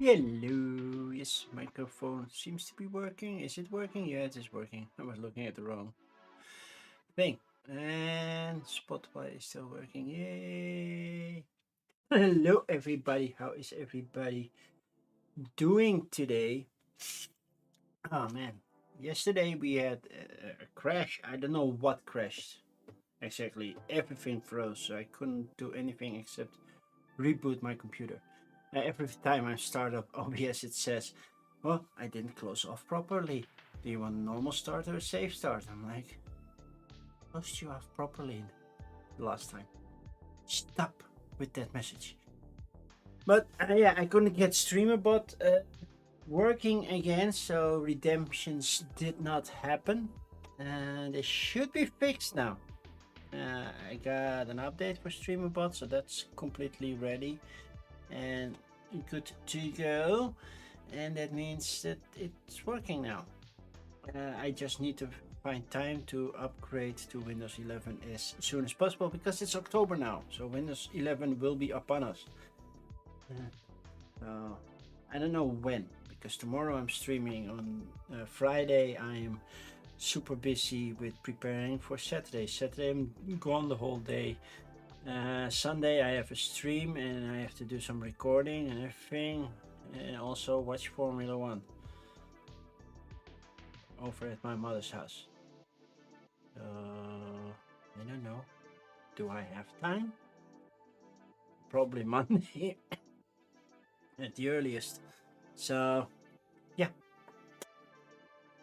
Hello, yes, microphone seems to be working. Is it working? Yeah, it is working. I was looking at the wrong thing. And Spotify is still working. Yay! Hello, everybody. How is everybody doing today? Oh man, yesterday we had a crash. I don't know what crashed exactly. Everything froze, so I couldn't do anything except reboot my computer. Every time I start up OBS, it says, "Well, I didn't close off properly. Do you want a normal start or a safe start?" I'm like, "Closed you off properly the last time. Stop with that message." But yeah, I couldn't get StreamerBot working again, so redemptions did not happen. And they should be fixed now. I got an update for StreamerBot, so that's completely ready and good to go, and that means that it's working now. I just need to find time to upgrade to Windows 11 as soon as possible because it's October now, so Windows 11 will be upon us. So I don't know when, because tomorrow I'm streaming. On Friday I'm super busy with preparing for Saturday. Saturday I'm gone the whole day. Sunday I have a stream and I have to do some recording and everything, and also watch Formula One over at my mother's house. I don't know. Do I have time? Probably Monday at the earliest. So yeah,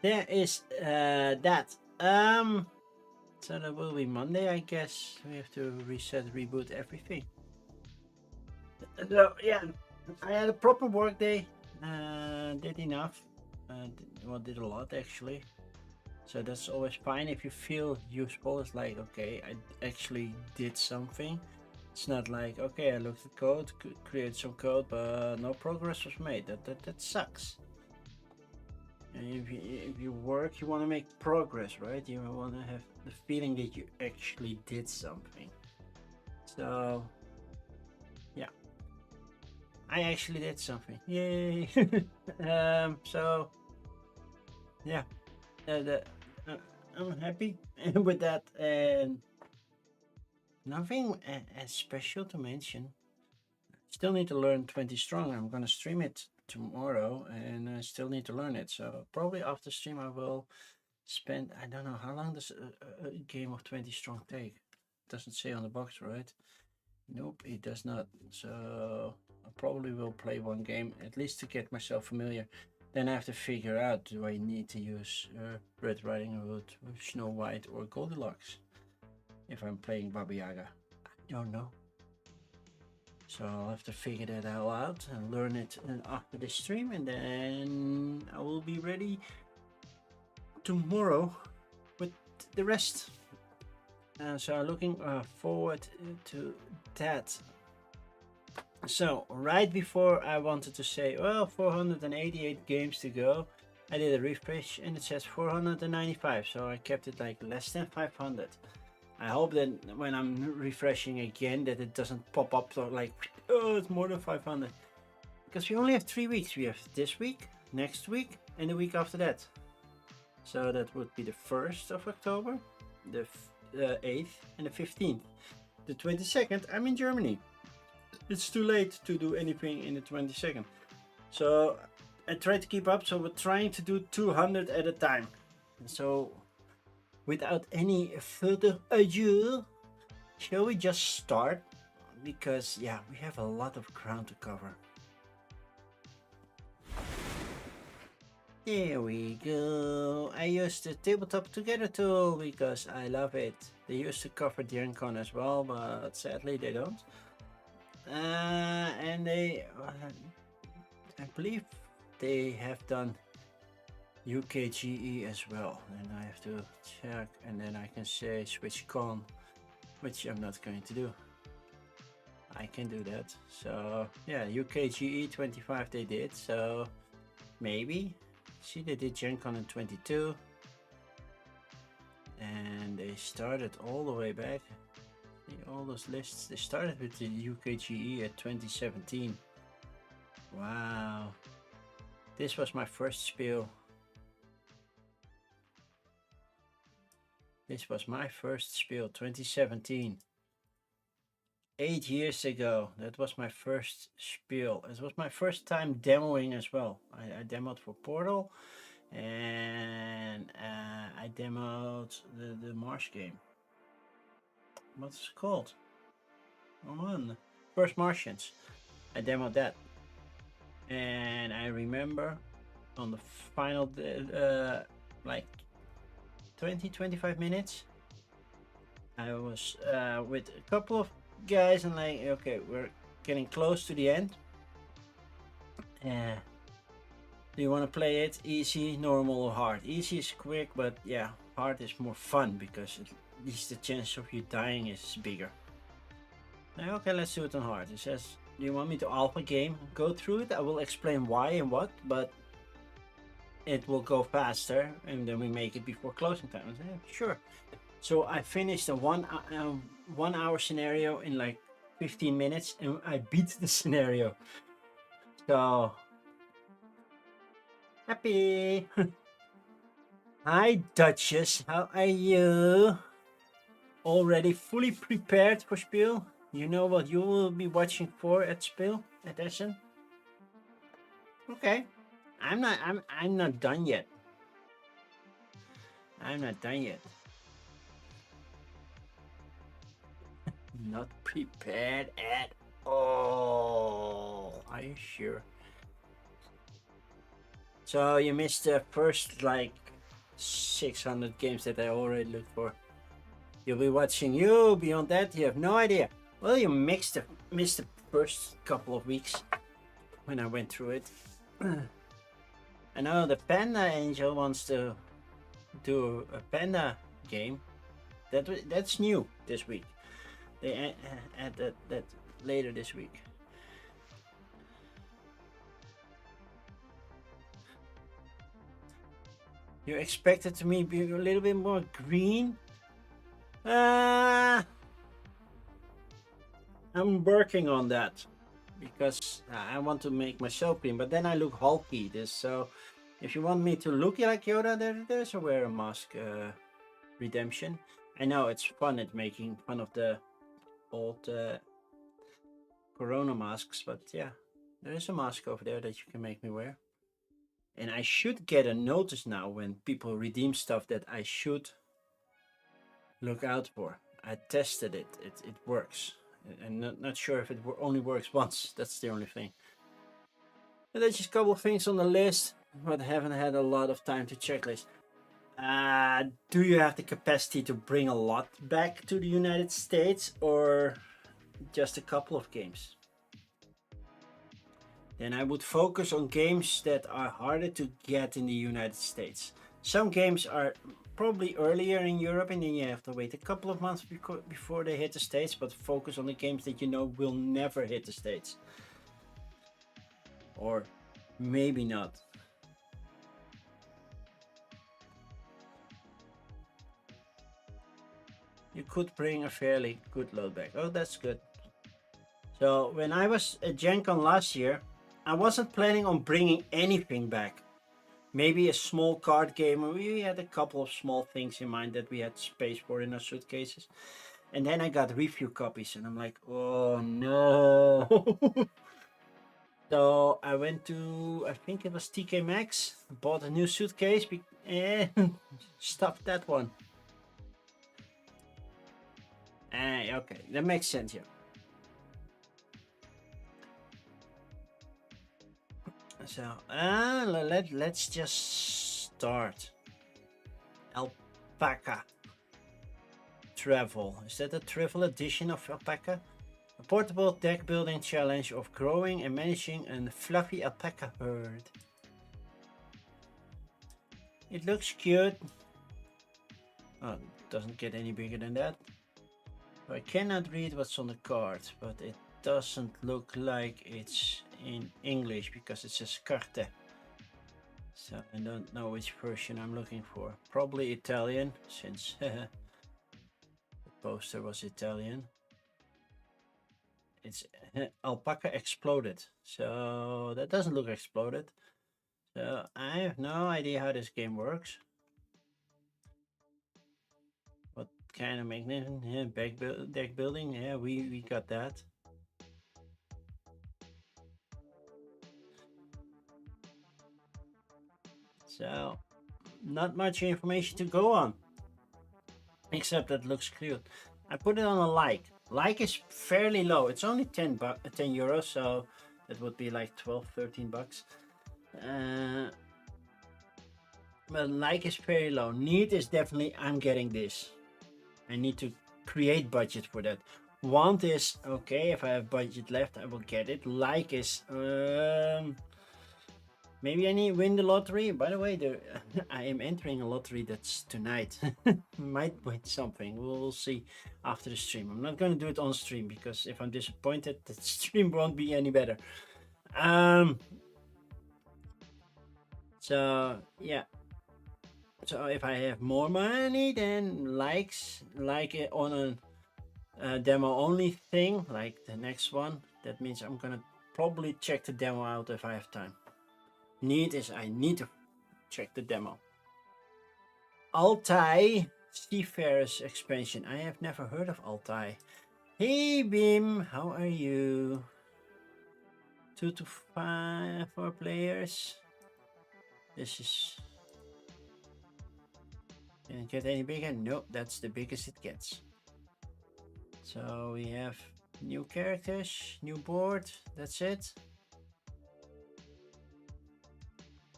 there is that. So that will be Monday, I guess. We have to reset, reboot everything. So yeah, I had a proper work day. Did enough. Did a lot actually. So that's always fine if you feel useful. It's like, okay, I actually did something. It's not like, okay, I looked at code, created some code, but no progress was made. That sucks. And if you work, you want to make progress, right? You want to have the feeling that you actually did something. So yeah, I actually did something. Yay! So yeah, I'm happy with that, and nothing as special to mention. Still need to learn 20 strong. I'm gonna stream it tomorrow, and I still need to learn it. So probably after stream, I will spend. I don't know how long does a game of 20 strong take. It doesn't say on the box, right? Nope, it does not. So I probably will play one game at least to get myself familiar. Then I have to figure out, do I need to use Red Riding Hood, Snow White, or Goldilocks if I'm playing Baba Yaga? I don't know. So I'll have to figure that all out and learn it after the stream, and then I will be ready tomorrow with the rest. So looking forward to that. So right before I wanted to say, well, 488 games to go, I did a refresh and it says 495, so I kept it like less than 500. I hope that when I'm refreshing again that it doesn't pop up so like, oh, it's more than 500. Because we only have 3 weeks. We have this week, next week, and the week after that. So that would be the 1st of October, the 8th, and the 15th. The 22nd, I'm in Germany. It's too late to do anything in the 22nd. So I try to keep up, so we're trying to do 200 at a time. So without any further ado, shall we just start? Because yeah, we have a lot of ground to cover. There we go. I used the Tabletop Together tool because I love it. They used to cover DirenCon as well, but sadly they don't. And they, I believe they have done UKGE as well. And I have to check, and then I can say SwitchCon, which I'm not going to do. I can do that. So yeah, UKGE 25 they did. So maybe. See, they did Gen Con in 22. And they started all the way back. See all those lists. They started with the UKGE at 2017. Wow. This was my first Spiel. This was my first Spiel, 2017. 8 years ago. That was my first Spiel. It was my first time demoing as well. I demoed for Portal, and I demoed the Marsh game. What's it called? Come on. First Martians. I demoed that. And I remember on the final, like 20-25 minutes, I was with a couple of guys and like, okay, we're getting close to the end. Do you want to play it easy, normal, or hard? Easy is quick, but yeah, hard is more fun because at least the chance of you dying is bigger. Now, okay, let's do it on hard. It says, do you want me to alpha game? Go through it. I will explain why and what, but it will go faster, and then we make it before closing time. I said, yeah, sure. So I finished a 1 hour scenario in like 15 minutes, and I beat the scenario. So happy. Hi Duchess, how are you? Already fully prepared for Spiel? You know what you will be watching for at Spiel at Essen? Okay. I'm not done yet. I'm not done yet. Not prepared at all. Are you sure? So you missed the first like 600 games that I already looked for. You'll be watching you. Beyond that, you have no idea. Well, you missed the first couple of weeks when I went through it. I know the Panda Angel wants to do a Panda game. That's new this week. They add that later this week. You expected to me be a little bit more green? I'm working on that because I want to make myself green, but then I look hulky. So if you want me to look like Yoda, there's a wear a mask redemption. I know it's fun at making fun of the old Corona masks, but yeah, there is a mask over there that you can make me wear. And I should get a notice now when people redeem stuff that I should look out for. I tested it. It works. And not sure if it only works once. That's the only thing. And there's just a couple of things on the list, but I haven't had a lot of time to checklist. Do you have the capacity to bring a lot back to the United States or just a couple of games? Then I would focus on games that are harder to get in the United States. Some games are probably earlier in Europe, and then you have to wait a couple of months before they hit the States, but focus on the games that you know will never hit the States. Or maybe not. You could bring a fairly good load back. Oh, that's good. So when I was at Gen Con last year, I wasn't planning on bringing anything back. Maybe a small card game. We had a couple of small things in mind that we had space for in our suitcases. And then I got review copies and I'm like, oh no. So I went to, I think it was TK Maxx, bought a new suitcase and stuffed that one. Okay, that makes sense here. So, let's just start. Alpaca Travel. Is that a travel edition of Alpaca? A portable deck building challenge of growing and managing a fluffy alpaca herd. It looks cute. Oh, it doesn't get any bigger than that. I cannot read what's on the card, but it doesn't look like it's in English because it says carte. So I don't know which version I'm looking for. Probably Italian, since the poster was Italian. It's alpaca exploded. So that doesn't look exploded. So I have no idea how this game works. What kind of mechanism? Yeah, deck building. Yeah, we got that. So not much information to go on, except that looks cute. I put it on a like. Like is fairly low. It's only 10 euros, so that would be like 12, 13 bucks. But like is very low. Need is definitely I'm getting this. I need to create budget for that. Want is okay, if I have budget left I will get it. Like is maybe I need win the lottery. By the way, I am entering a lottery that's tonight. Might win something. We'll see after the stream. I'm not going to do it on stream because if I'm disappointed, the stream won't be any better. So yeah. So if I have more money, then likes like it on a demo only thing, like the next one. That means I'm gonna probably check the demo out if I have time. Need is I need to check the demo. Altai Seafarers expansion. I have never heard of Altai. Hey Bim, how are you? 2 to 5 4 players. This is. Can it get any bigger? Nope, that's the biggest it gets. So we have new characters, new board. That's it.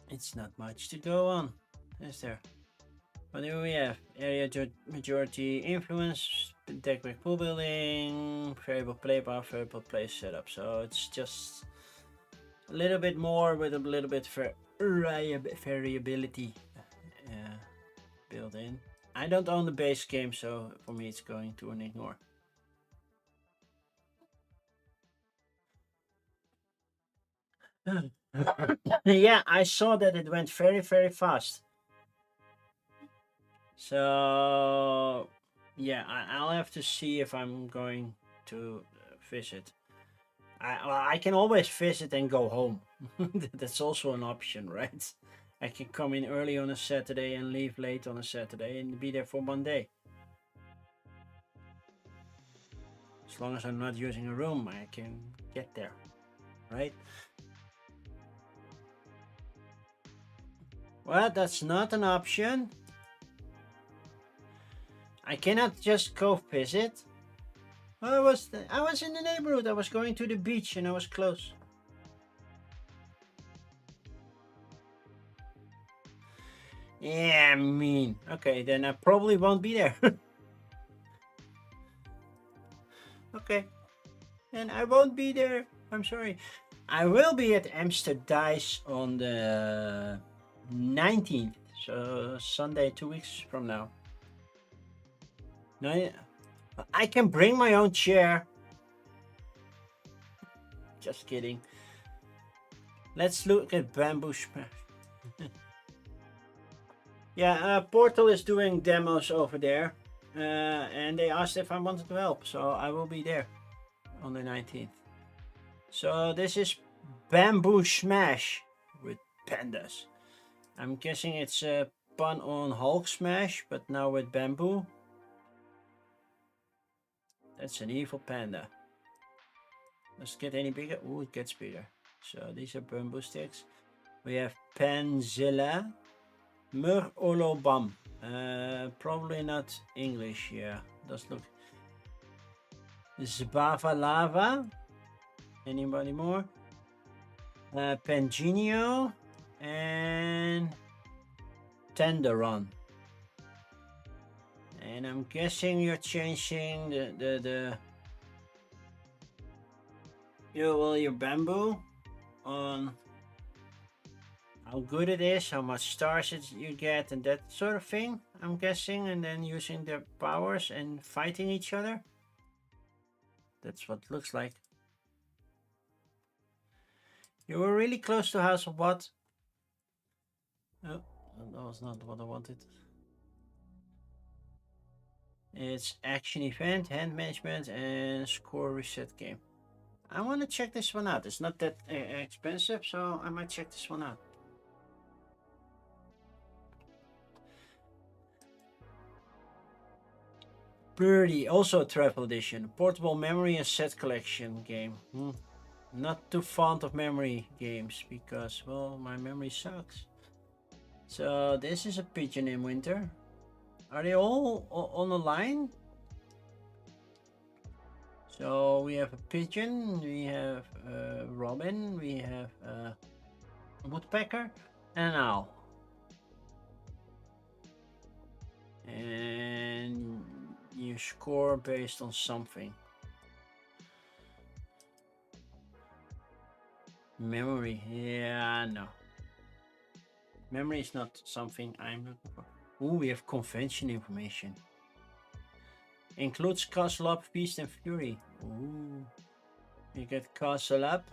It's not much to go on, is there? What do we have? Area majority influence, deck break pool building, variable play power, variable play setup. So it's just a little bit more with a little bit variability built in. I don't own the base game, so for me it's going to an ignore. Yeah, I saw that it went very, very fast. So yeah, I'll have to see if I'm going to visit. I can always visit and go home. That's also an option, right? I can come in early on a Saturday and leave late on a Saturday and be there for one day. As long as I'm not using a room, I can get there, right? Well, that's not an option. I cannot just go visit. I was in the neighborhood. I was going to the beach and I was close. Yeah, mean. Okay, then I probably won't be there. Okay, and I won't be there. I'm sorry. I will be at Amsterdam on the 19th, so Sunday, 2 weeks from now. No, I can bring my own chair. Just kidding. Let's look at Bamboo Smash. Yeah, Portal is doing demos over there. And they asked if I wanted to help, so I will be there on the 19th. So this is Bamboo Smash with pandas. I'm guessing it's a pun on Hulk Smash, but now with bamboo. That's an evil panda. Does it get any bigger? Oh, it gets bigger. So these are bamboo sticks. We have Panzilla, Murolobam. Probably not English. Yeah, does look. Zbava Lava. Anybody more? Pangenio and Tenderon. And I'm guessing you're changing your bamboo on how good it is, how much stars you get, and that sort of thing. I'm guessing, and then using their powers and fighting each other. That's what it looks like. You were really close to House of what? Oh, that was not what I wanted. It's action event, hand management, and score reset game. I want to check this one out. It's not that expensive, so I might check this one out. Birdie, also a travel edition. Portable memory and set collection game. Not too fond of memory games because, well, my memory sucks. So this is a pigeon in winter. Are they all on the line? So we have a pigeon, we have a robin, we have a woodpecker, and an owl. And you score based on something. Memory, yeah, no. Memory is not something I'm looking for. Ooh, we have convention information. Includes Castle Up, Feast and Fury. Ooh. You get Castle Up.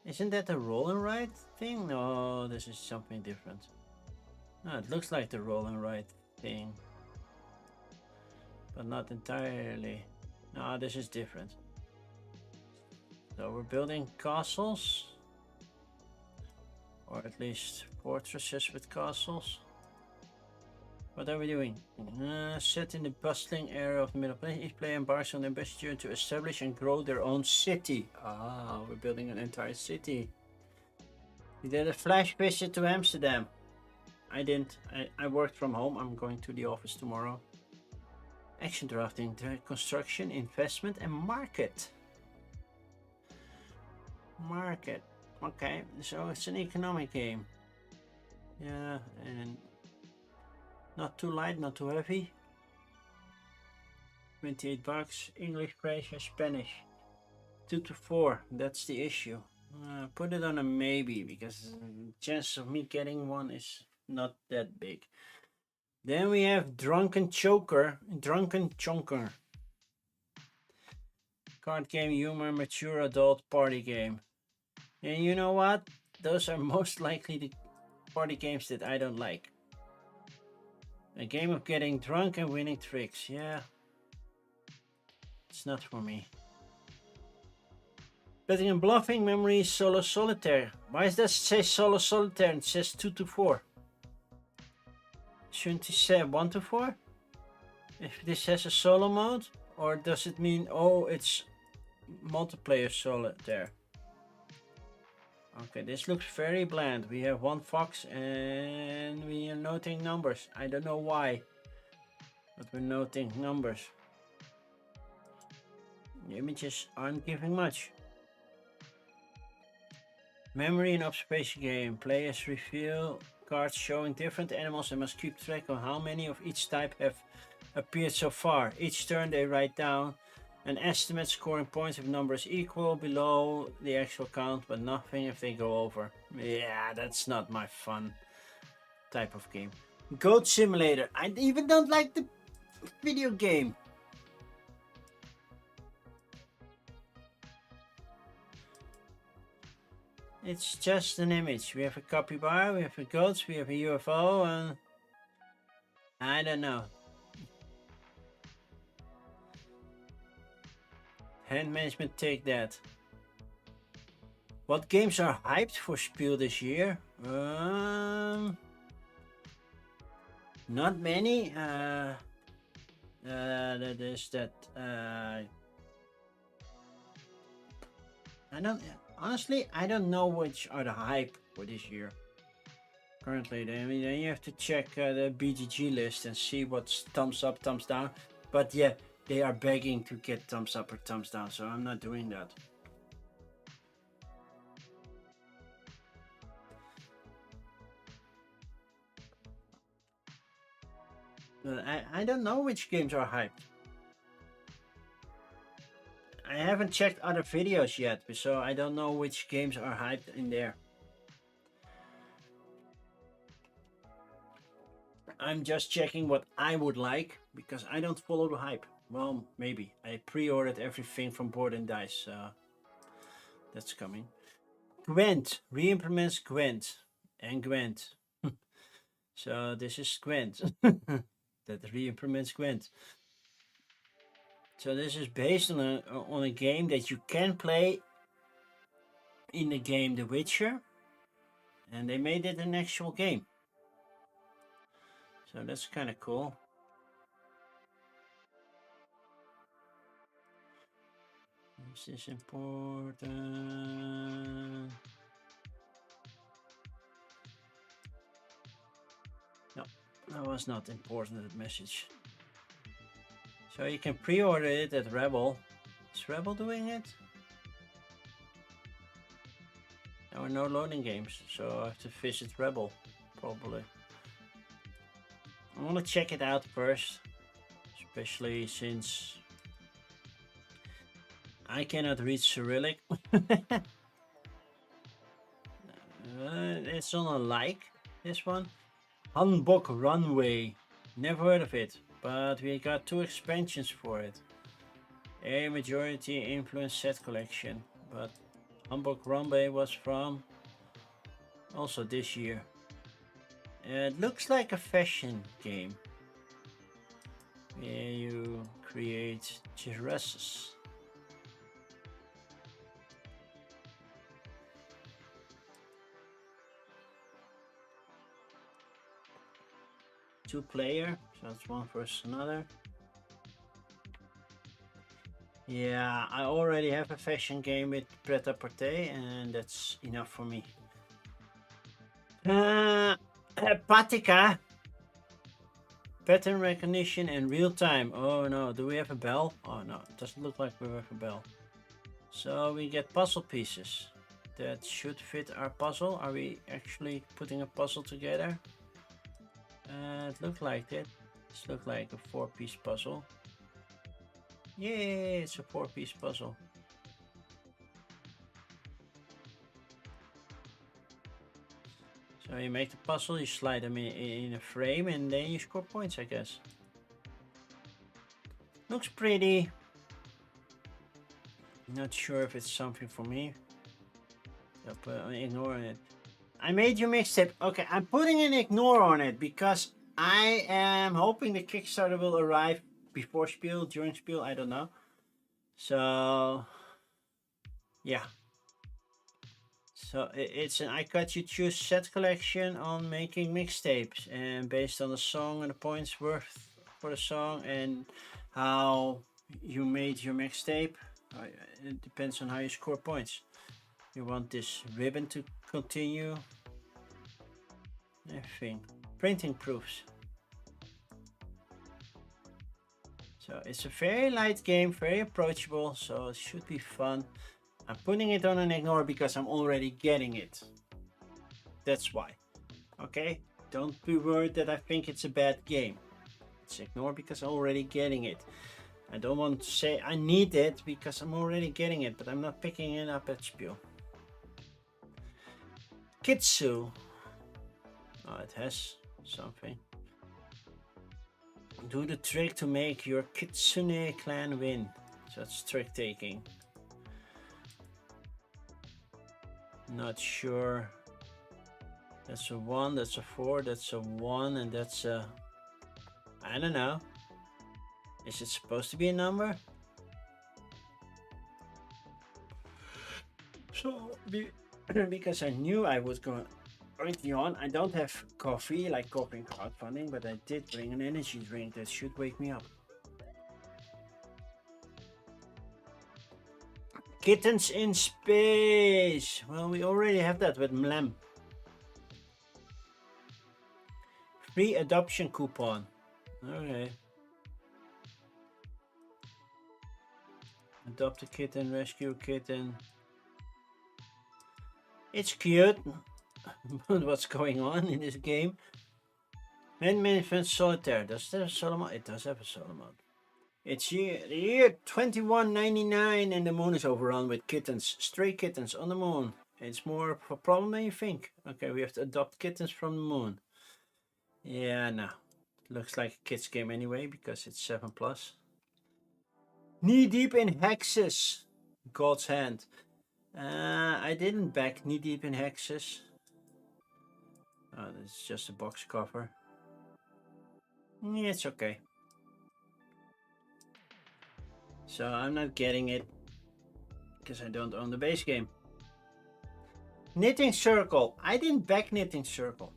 Isn't that a roll and ride thing? No, this is something different. No, it looks like the roll and ride thing. But not entirely. No, this is different. So we're building castles. Or at least fortresses with castles. What are we doing? Set in the bustling area of the middle place, each player embarks on an ambitious journey to establish and grow their own city. Ah, we're building an entire city. We did a flash visit to Amsterdam. I didn't. I worked from home. I'm going to the office tomorrow. Action drafting, construction, investment, and market. Market. Okay, so it's an economic game. Yeah, and not too light, not too heavy. 28 bucks. English, Croatian, Spanish. 2 to 4. That's the issue. Put it on a maybe because the chance of me getting one is not that big. Then we have Drunken Chonker. Card game, humor, mature adult party game. And you know what? Those are most likely the party games that I don't like. A game of getting drunk and winning tricks. Yeah. It's not for me. Betting and bluffing, memory, solo solitaire. Why does that say solo solitaire and it says 2 to 4? Shouldn't it say 1 to 4? If this has a solo mode? Or does it mean, oh, it's multiplayer solitaire? Okay, this looks very bland. We have one fox and we are noting numbers. I don't know why, but we're noting numbers. The images aren't giving much. Memory and observation game. Players reveal cards showing different animals and must keep track of how many of each type have appeared so far. Each turn they write down an estimate, scoring points if numbers equal below the actual count, but nothing if they go over. Yeah, that's not my fun type of game. Goat Simulator. I even don't like the video game. It's just an image. We have a capybara, we have a goat, we have a UFO, and I don't know. Hand management, take that. What games are hyped for Spiel this year? Not many. There's that. Honestly, I don't know which are the hype for this year. Currently, then you have to check the BGG list and see what's thumbs up, thumbs down. But yeah, they are begging to get thumbs up or thumbs down, so I'm not doing that. I don't know which games are hyped. I haven't checked other videos yet, so I don't know which games are hyped in there. I'm just checking what I would like, because I don't follow the hype. Well, maybe. I pre-ordered everything from Board and Dice, so that's coming. Gwent re-implements Gwent and Gwent. So this is Gwent that re-implements Gwent. So this is based on a game that you can play in the game The Witcher, and they made it an actual game. So that's kind of cool. This is important. No, that was not important, that message. So you can pre-order it at Rebel. Is Rebel doing it? There are no loading games, so I have to visit Rebel, probably. I want to check it out first, especially since I cannot read Cyrillic. It's on a like, this one. Hanbok Runway. Never heard of it, but we got 2 expansions for it. A majority influence set collection, but Hanbok Runway was from also this year. It looks like a fashion game where you create dresses. Two player, so it's one versus another. Yeah, I already have a fashion game with pret-a-porter, and that's enough for me. Patika. Pattern recognition and real time. Oh no, do we have a bell? Oh no, it doesn't look like we have a bell. So we get puzzle pieces that should fit our puzzle. Are we actually putting a puzzle together? It looked like it. This looked like a 4-piece puzzle. Yay, it's a 4-piece puzzle. So you make the puzzle, you slide them in a frame, and then you score points, I guess. Looks pretty. Not sure if it's something for me. I'm ignoring it. I made you mixtape. Okay, I'm putting an ignore on it because I am hoping the Kickstarter will arrive before Spiel, during Spiel, I don't know. So, yeah. So it's an I Cut You Choose set collection on making mixtapes, and based on the song and the points worth for the song and how you made your mixtape. It depends on how you score points. You want this ribbon to continue. Everything. Printing proofs. So it's a very light game, very approachable, so it should be fun. I'm putting it on an ignore because I'm already getting it. That's why. Okay? Don't be worried that I think it's a bad game. It's ignore because I'm already getting it. I don't want to say I need it because I'm already getting it, but I'm not picking it up at Spiel. Kitsu. Oh, it has something. Do the trick to make your Kitsune clan win. So it's trick taking. Not sure. That's a 1, that's a 4, that's a 1, and that's a... I don't know. Is it supposed to be a number? So, because I knew I was going to yawn, I don't have coffee, like coffee and crowdfunding, but I did bring an energy drink that should wake me up. Kittens in space! Well, we already have that with Mlem. Free adoption coupon. Okay. Adopt a kitten, rescue a kitten. It's cute. But what's going on in this game? Man Solitaire. Does it have a solo mode? It does have a solo mode. It's the year 2199 and the moon is overrun with kittens. Stray kittens on the moon. It's more of a problem than you think. Okay, we have to adopt kittens from the moon. Yeah, no. Looks like a kid's game anyway because it's 7+. Knee deep in hexes. God's hand. I didn't back Knee Deep in Hexes. Oh, this is just a box cover. Yeah, it's okay. So I'm not getting it because I don't own the base game. Knitting Circle. I didn't back Knitting Circle.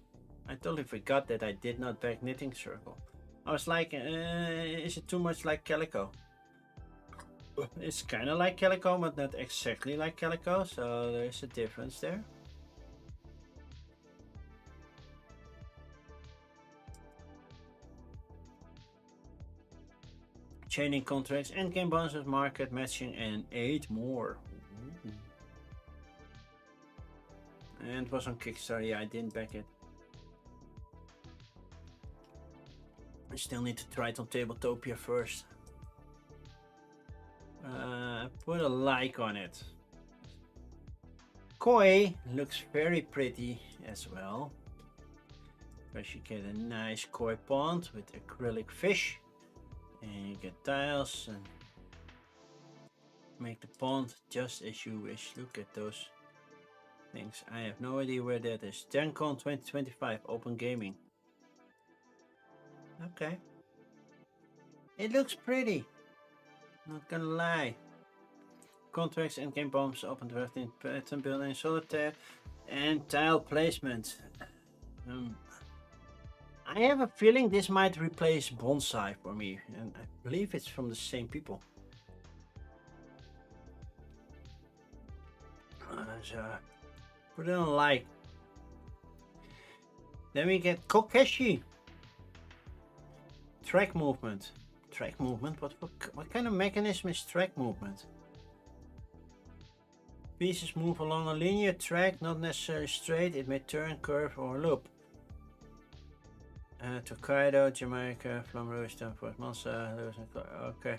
I totally forgot that I did not back Knitting Circle. I was like, is it too much like Calico? It's kind of like Calico, but not exactly like Calico, so there's a difference there. Chaining contracts, endgame bonuses, market matching, and 8 more. Ooh. And it was on Kickstarter. Yeah, I didn't back it. I still need to try it on Tabletopia first. Put a like on it. Koi looks very pretty as well. Because you get a nice koi pond with acrylic fish. And you get tiles and make the pond just as you wish. Look at those things. I have no idea where that is. GenCon 2025 Open Gaming. Okay. It looks pretty. Not gonna lie. Contracts, endgame bombs, open drafting, pattern building, solitaire, and tile placement. I have a feeling this might replace Bonsai for me, and I believe it's from the same people. So put it on like. Then we get Kokeshi. Track movement. Track movement? What kind of mechanism is track movement? Pieces move along a linear track, not necessarily straight. It may turn, curve, or loop. Tokaido, Jamaica, Flam Rouge, Stanford, Mansa, Lewis and Clark. Okay.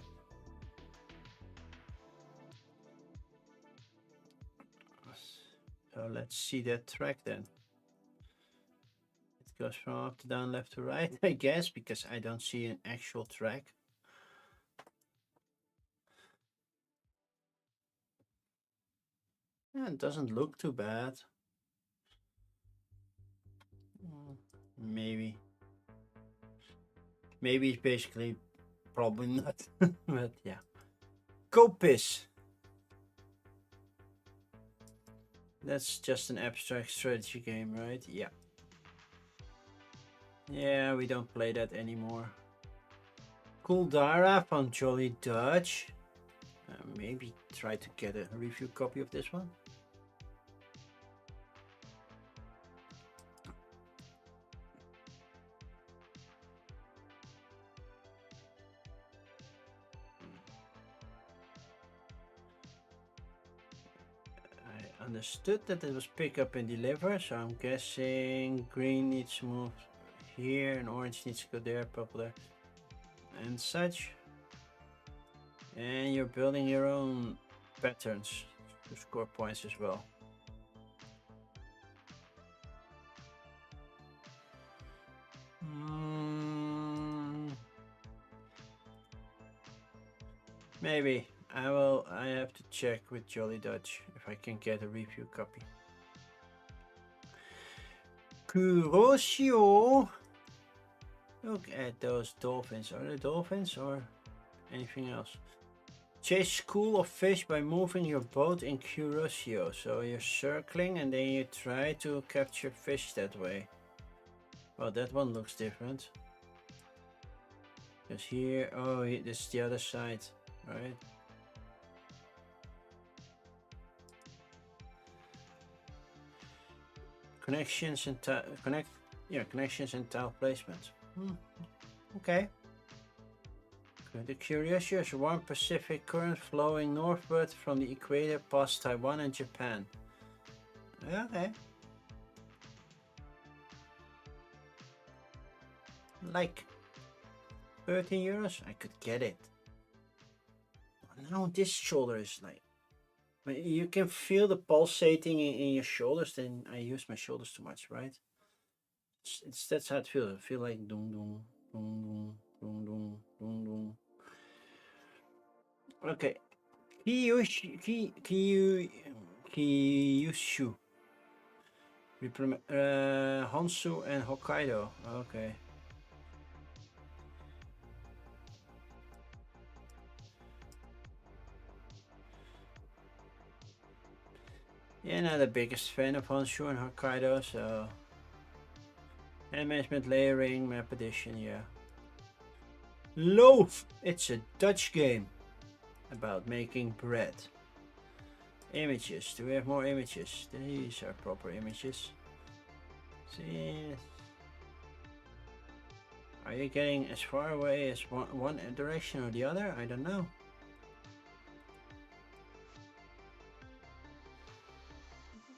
So let's see that track then. It goes from up to down, left to right, I guess, because I don't see an actual track. Yeah, it doesn't look too bad. Maybe. Maybe it's basically probably not. But yeah. Copis. That's just an abstract strategy game, right? Yeah. Yeah, we don't play that anymore. Kuldara from Jolly Dutch. Maybe try to get a review copy of this one. I understood that it was pick up and deliver, so I'm guessing green needs to move here and orange needs to go there, purple there, and such. And you're building your own patterns to score points as well. Maybe I have to check with Jolly Dutch if I can get a review copy. Kuroshio. Look at those dolphins. Are they dolphins or anything else? Chase school of fish by moving your boat in Kuroshio. So you're circling and then you try to capture fish that way. Well, that one looks different. Because here, oh, this is the other side, right? Connections and connections and tile placement. Okay. The Curiosio is a warm Pacific current flowing northward from the equator past Taiwan and Japan. Okay. Like 13 euros, I could get it. Now this shoulder is like, you can feel the pulsating in your shoulders. Then I use my shoulders too much, right? That's how it feels. I feel like doom doom doom doom doom doom doom doom. Okay, Kyushu, Honshu and Hokkaido. Okay. Yeah, not the biggest fan of Honshu and Hokkaido, so... And management layering, map addition, yeah. Loaf! It's a Dutch game about making bread. Images. Do we have more images? These are proper images. See, are you getting as far away as one direction or the other? I don't know.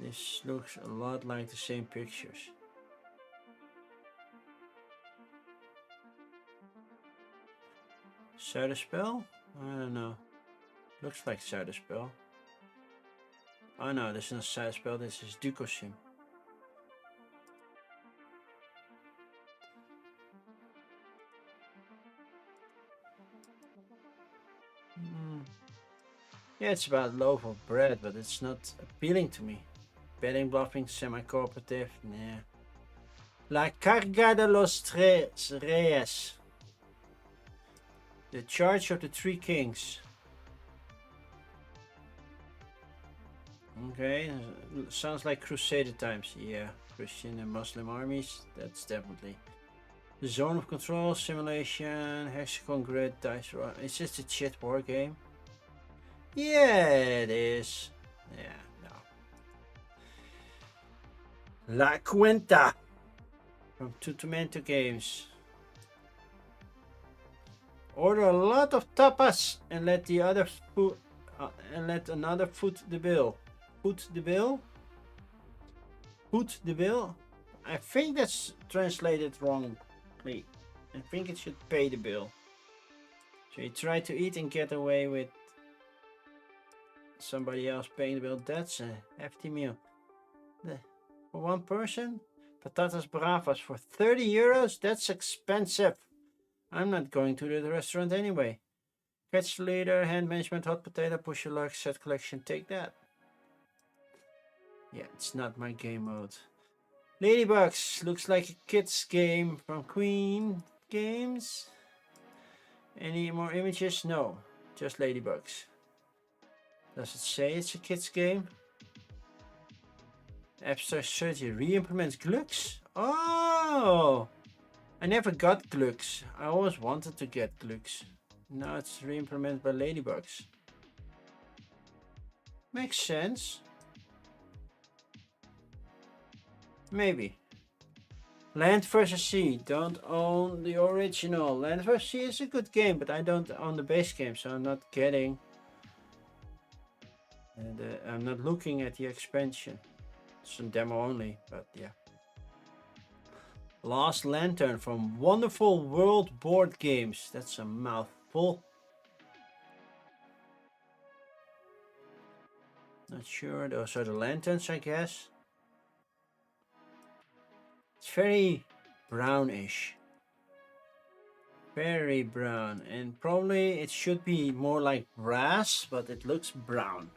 This looks a lot like the same pictures. Spell? I don't know. Looks like Spell. Oh no, this is not Spell, this is Dukosim. Yeah, it's about a loaf of bread, but it's not appealing to me. Betting, bluffing, semi-cooperative, nah. La Carga de los Reyes. The Charge of the Three Kings. Okay, sounds like Crusader times. Yeah, Christian and Muslim armies, that's definitely. The Zone of Control, Simulation, Hexagon Grid, Dice Roll. It's just a shit war game. Yeah, it is. Yeah, no. La Cuenta from Two Tomato Games. Order a lot of tapas and let the other foot and let another foot the bill. Foot the bill? Foot the bill? I think that's translated wrongly. I think it should pay the bill. So you try to eat and get away with somebody else paying the bill. That's a hefty meal. For one person? Patatas bravas for 30 euros? That's expensive. I'm not going to the restaurant anyway. Catch leader, hand management, hot potato, push your luck, set collection, take that. Yeah, it's not my game mode. Ladybugs, looks like a kid's game from Queen Games. Any more images? No, just Ladybugs. Does it say it's a kid's game? Abstract strategy re-implements Glucks? Oh! I never got Glucks. I always wanted to get Glucks. Now it's re-implemented by Ladybugs. Makes sense. Maybe. Land vs. Sea. Don't own the original. Land vs. Sea is a good game, but I don't own the base game, so I'm not getting... And I'm not looking at the expansion. It's a demo only, but yeah. Last Lantern from Wonderful World Board Games. That's a mouthful. Not sure. Those are the lanterns, I guess. It's very brownish. Very brown. And probably it should be more like brass, but it looks brown.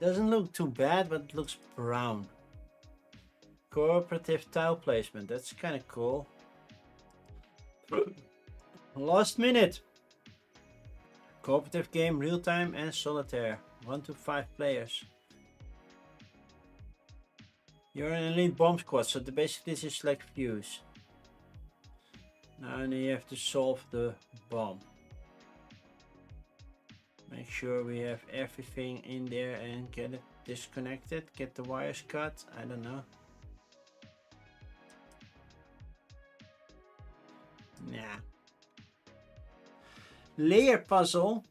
Doesn't look too bad, but it looks brown. Cooperative tile placement. That's kind of cool. Last minute. Cooperative game, real time and solitaire. 1 to 5 players. You're an elite bomb squad, so basically this is like fuse. Now you have to solve the bomb. Make sure we have everything in there and get it disconnected. Get the wires cut. I don't know. Nah. Layer puzzle.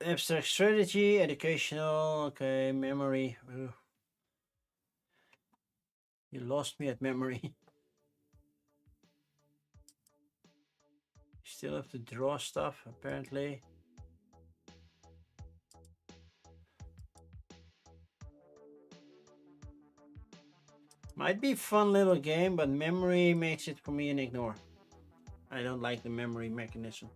Abstract strategy, educational, okay, memory. Ugh. You lost me at memory. Still have to draw stuff, apparently. Might be a fun little game, but memory makes it for me an ignore. I don't like the memory mechanism.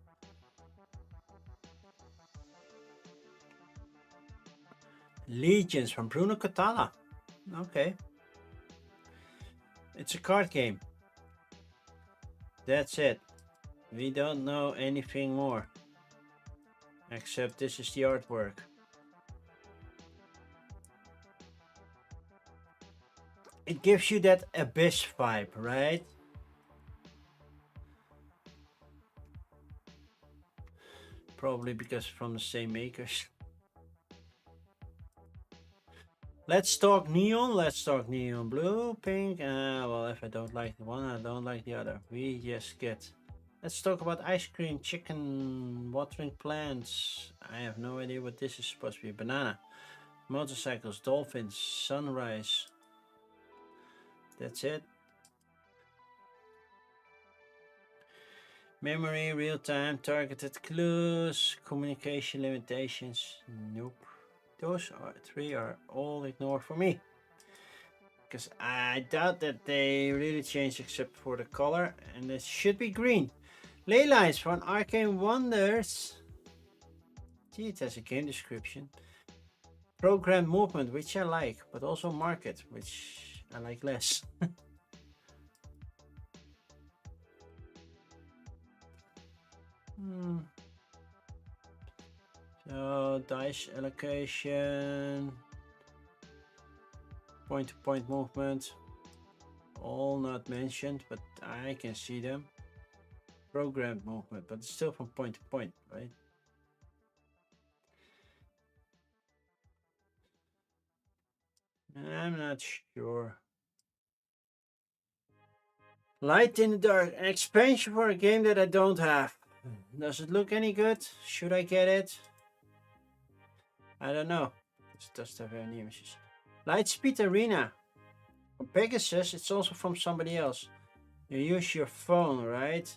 Legions from Bruno Catala. Okay. It's a card game. That's it. We don't know anything more. Except this is the artwork. It gives you that Abyss vibe, right? Probably because from the same makers. Let's talk neon. Let's talk neon blue, pink. Well, if I don't like the one, I don't like the other. We just get. Let's talk about ice cream, chicken, watering plants. I have no idea what this is supposed to be. Banana, motorcycles, dolphins, sunrise. That's it. Memory, real time, targeted clues, communication limitations. Nope. Those three are all ignored for me. Because I doubt that they really changed except for the color. And it should be green. Ley lines from Arcane Wonders. Gee, it has a game description. Program movement, which I like. But also market, which I like less. So, dice allocation. Point-to-point movement. All not mentioned, but I can see them. Programmed movement, but it's still from point to point, right? I'm not sure. Light in the dark, an expansion for a game that I don't have. Does it look any good? Should I get it? I don't know. This does have any images. Lightspeed Arena. From Pegasus, it's also from somebody else. You use your phone, right?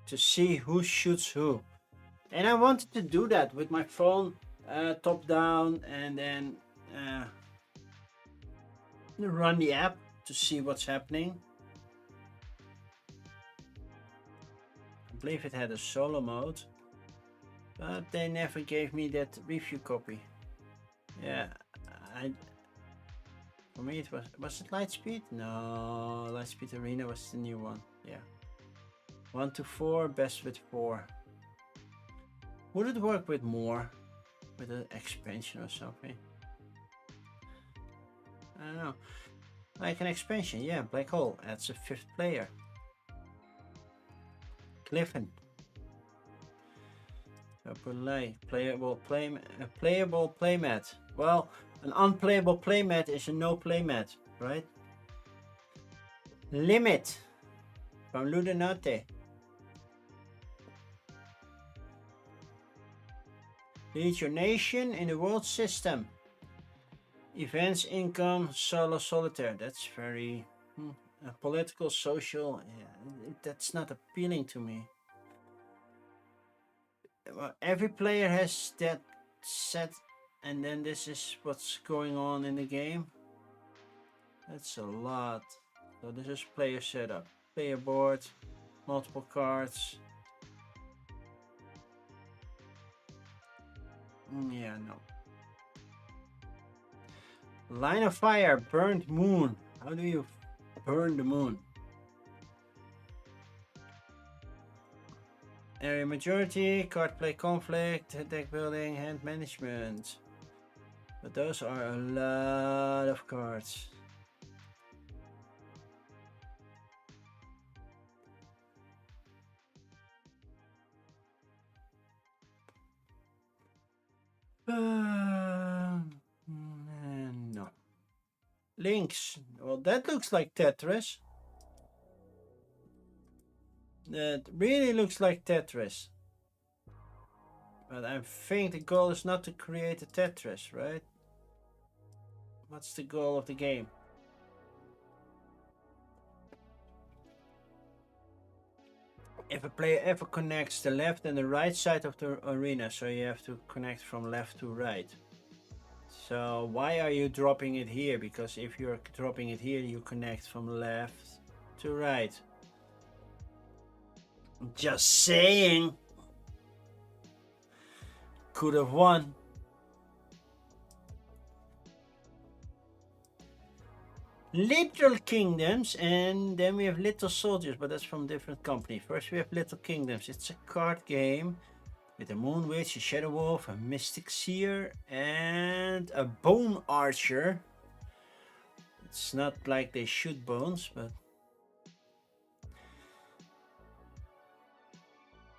To see who shoots who. And I wanted to do that with my phone top down and then run the app to see what's happening. I believe it had a solo mode, but they never gave me that review copy. Yeah, for me it was it Lightspeed? No, Lightspeed Arena was the new one. Yeah, 1 to 4, best with 4. Would it work with more, with an expansion or something? I don't know. Like an expansion, yeah. Black Hole adds a 5th player. Clifton. Playable playmat. Well, an unplayable playmat is a no playmat, right? Limit from Ludonate. Lead your nation in the world system. Events, income, solo, solitaire. That's very political, social. Yeah, that's not appealing to me. Well, every player has that set, and then this is what's going on in the game. That's a lot. So this is player setup. Player board, multiple cards. Yeah, no. Line of Fire, Burned Moon. How do you burn the moon? Area majority, card play conflict, deck building, hand management. But those are a lot of cards. No. Links. Well, that looks like Tetris. That really looks like Tetris. But I think the goal is not to create a Tetris, right? What's the goal of the game? If a player ever connects the left and the right side of the arena, so you have to connect from left to right. So why are you dropping it here? Because if you're dropping it here, you connect from left to right. Just saying. Could have won. Little Kingdoms, and then we have Little Soldiers, but that's from a different company. First we have Little Kingdoms. It's a card game With a Moon Witch, a Shadow Wolf, a Mystic Seer, and a Bone Archer. It's not like they shoot bones, but...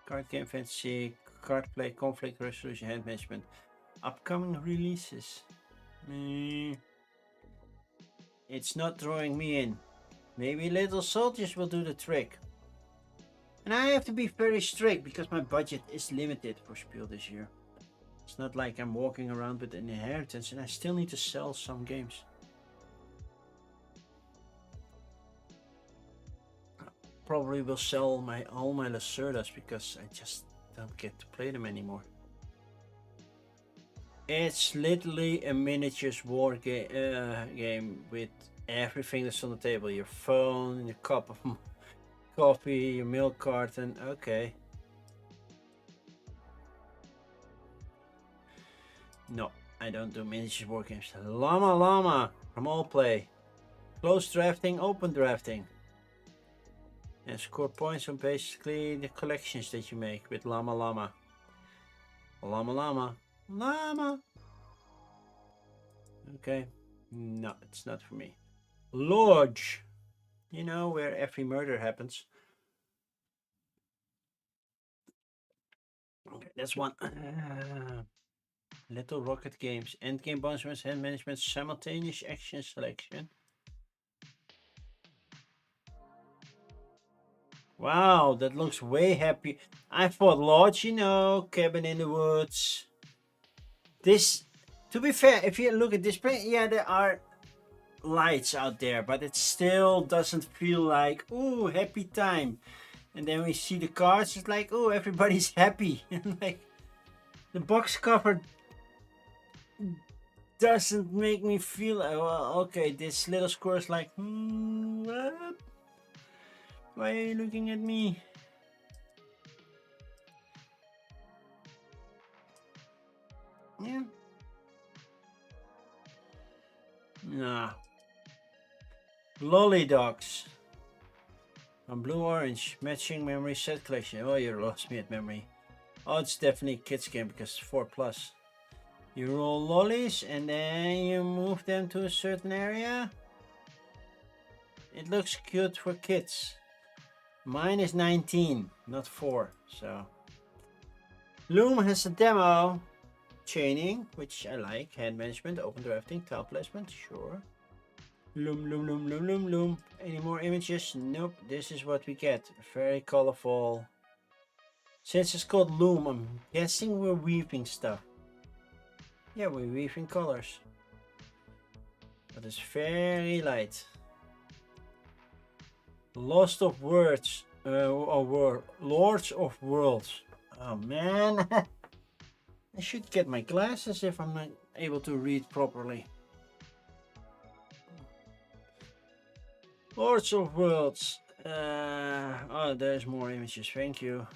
Card game fantasy, card play, conflict resolution, hand management. Upcoming releases. It's not drawing me in. Maybe Little Soldiers will do the trick. And I have to be very strict because my budget is limited for Spiel this year. It's not like I'm walking around with an inheritance and I still need to sell some games. Probably will sell all my Lacerdas because I just don't get to play them anymore. It's literally a miniatures war game with everything that's on the table. Your phone, your cup of coffee, your milk carton. Okay. No, I don't do miniatures war games. Llama from All Play. Close drafting, open drafting. And score points on basically the collections that you make with Llama. Okay, no, it's not for me. Lodge, you know, where every murder happens. Okay, that's one. Little Rocket Games, endgame bonus, hand management, simultaneous action selection. Wow, that looks way happy. I thought Lodge, you know, cabin in the woods. This, to be fair, if you look at this print, yeah, there are lights out there, but it still doesn't feel like, ooh, happy time. And then we see the cards, it's like, oh, everybody's happy. Like, the box cover doesn't make me feel, well, okay, this little squirrel is like, what? Why are you looking at me? Yeah. Nah. Lolly Dogs. On blue orange, matching memory set collection. Oh, you lost me at memory. Oh, it's definitely a kids game because it's 4+. You roll lollies and then you move them to a certain area. It looks cute for kids. Mine is 19, not 4, so. Loom has a demo. Chaining, which I like. Hand management, open drafting, tile placement, sure. Loom. Any more images? Nope, this is what we get. Very colorful. Since it's called Loom, I'm guessing we're weaving stuff. Yeah, we're weaving colors. But it's very light. Lost of Words. Lords of Worlds. Oh man. I should get my glasses if I'm not able to read properly. Lords of Worlds. Oh, there's more images. Thank you.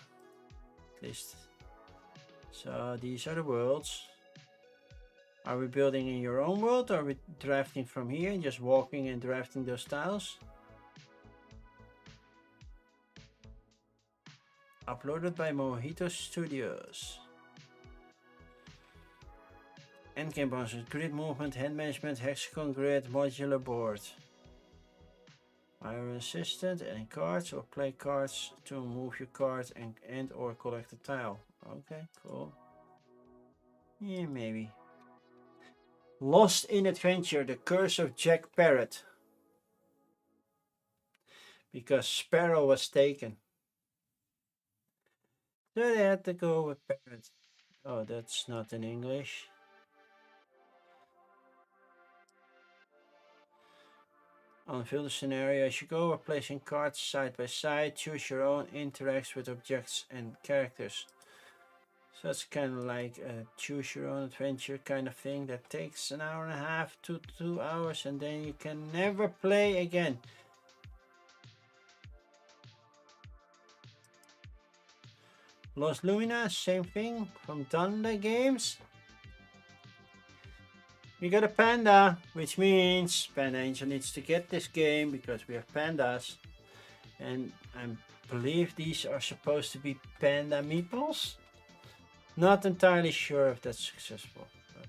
At least. So these are the worlds. Are we building in your own world, or are we drafting from here and just walking and drafting those tiles? Uploaded by Mojito Studios. Endgame bonuses, grid movement, hand management, hexagon grid, modular board. Fire assistant, adding cards or play cards to move your card and or collect a tile. Okay, cool. Yeah, maybe. Lost in Adventure, The Curse of Jack Parrot. Because Sparrow was taken. So they had to go with Parrot. Oh, that's not in English. Unveil the scenario as you go, or placing cards side by side. Choose your own, interacts with objects and characters. So it's kind of like a choose your own adventure kind of thing that takes an hour and a half to 2 hours, and then you can never play again. Los Lumina, same thing from Thunder Games. We got a panda, which means Panda Angel needs to get this game because we have pandas. And I believe these are supposed to be panda meeples. Not entirely sure if that's successful. But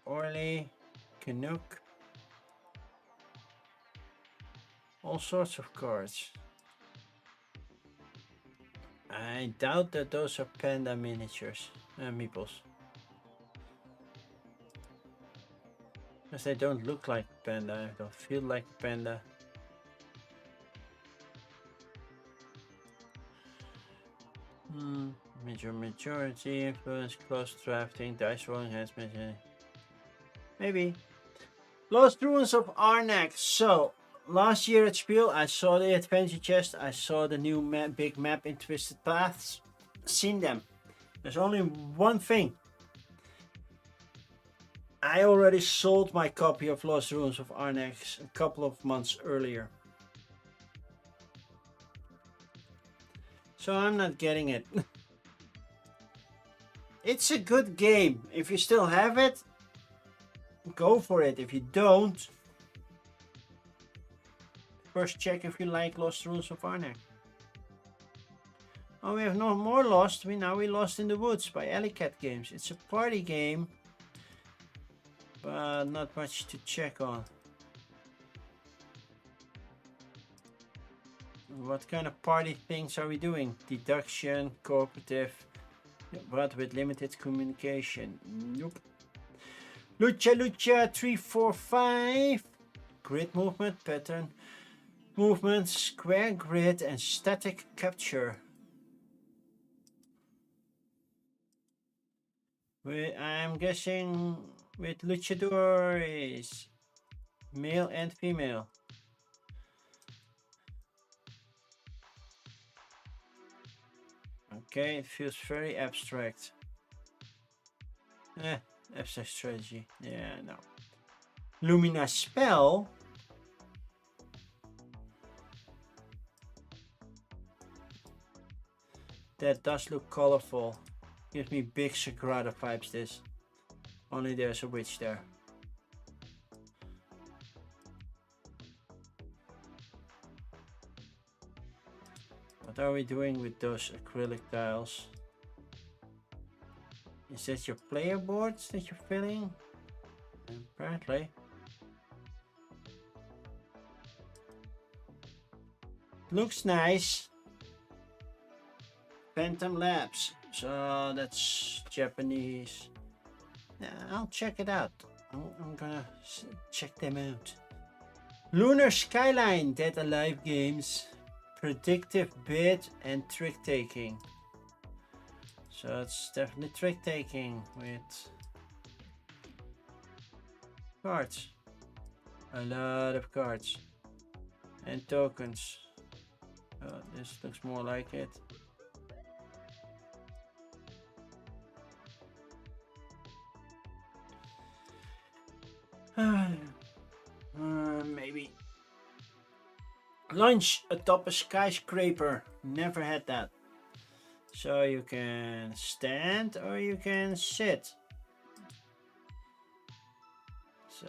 Orly, Canuck, all sorts of cards. I doubt that those are panda miniatures, meeples. Because they don't look like panda, they don't feel like panda. Majority influence, close drafting, dice rolling, hands measuring. Maybe. Lost Ruins of Arnak. So, last year at Spiel, I saw the adventure chest. I saw the new big map in Twisted Paths. Seen them. There's only one thing. I already sold my copy of Lost Ruins of Arnak a couple of months earlier. So I'm not getting it. It's a good game. If you still have it, go for it. If you don't, first check if you like Lost Ruins of Arnak. Oh, we have no more Lost. We Lost in the Woods by Alley Cat Games. It's a party game, but not much to check on. What kind of party things are we doing? Deduction, cooperative, but with limited communication. Nope. Lucha 345. Grid movement, pattern movement, square grid, and static capture. I'm guessing with luchadores, male and female. Okay, it feels very abstract. Abstract strategy. Yeah, no. Lumina Spell. That does look colorful. Gives me big Sagrada vibes, this. Only there's a witch there. What are we doing with those acrylic tiles? Is that your player boards that you're filling? Apparently. Looks nice. Phantom Labs. So that's Japanese. Yeah, I'll check it out. I'm gonna check them out. Lunar Skyline, Dead Alive Games. Predictive bid and trick taking. So it's definitely trick taking with cards. A lot of cards. And tokens. Oh, this looks more like it. Maybe. Lunch atop a skyscraper. Never had that. So you can stand or you can sit. So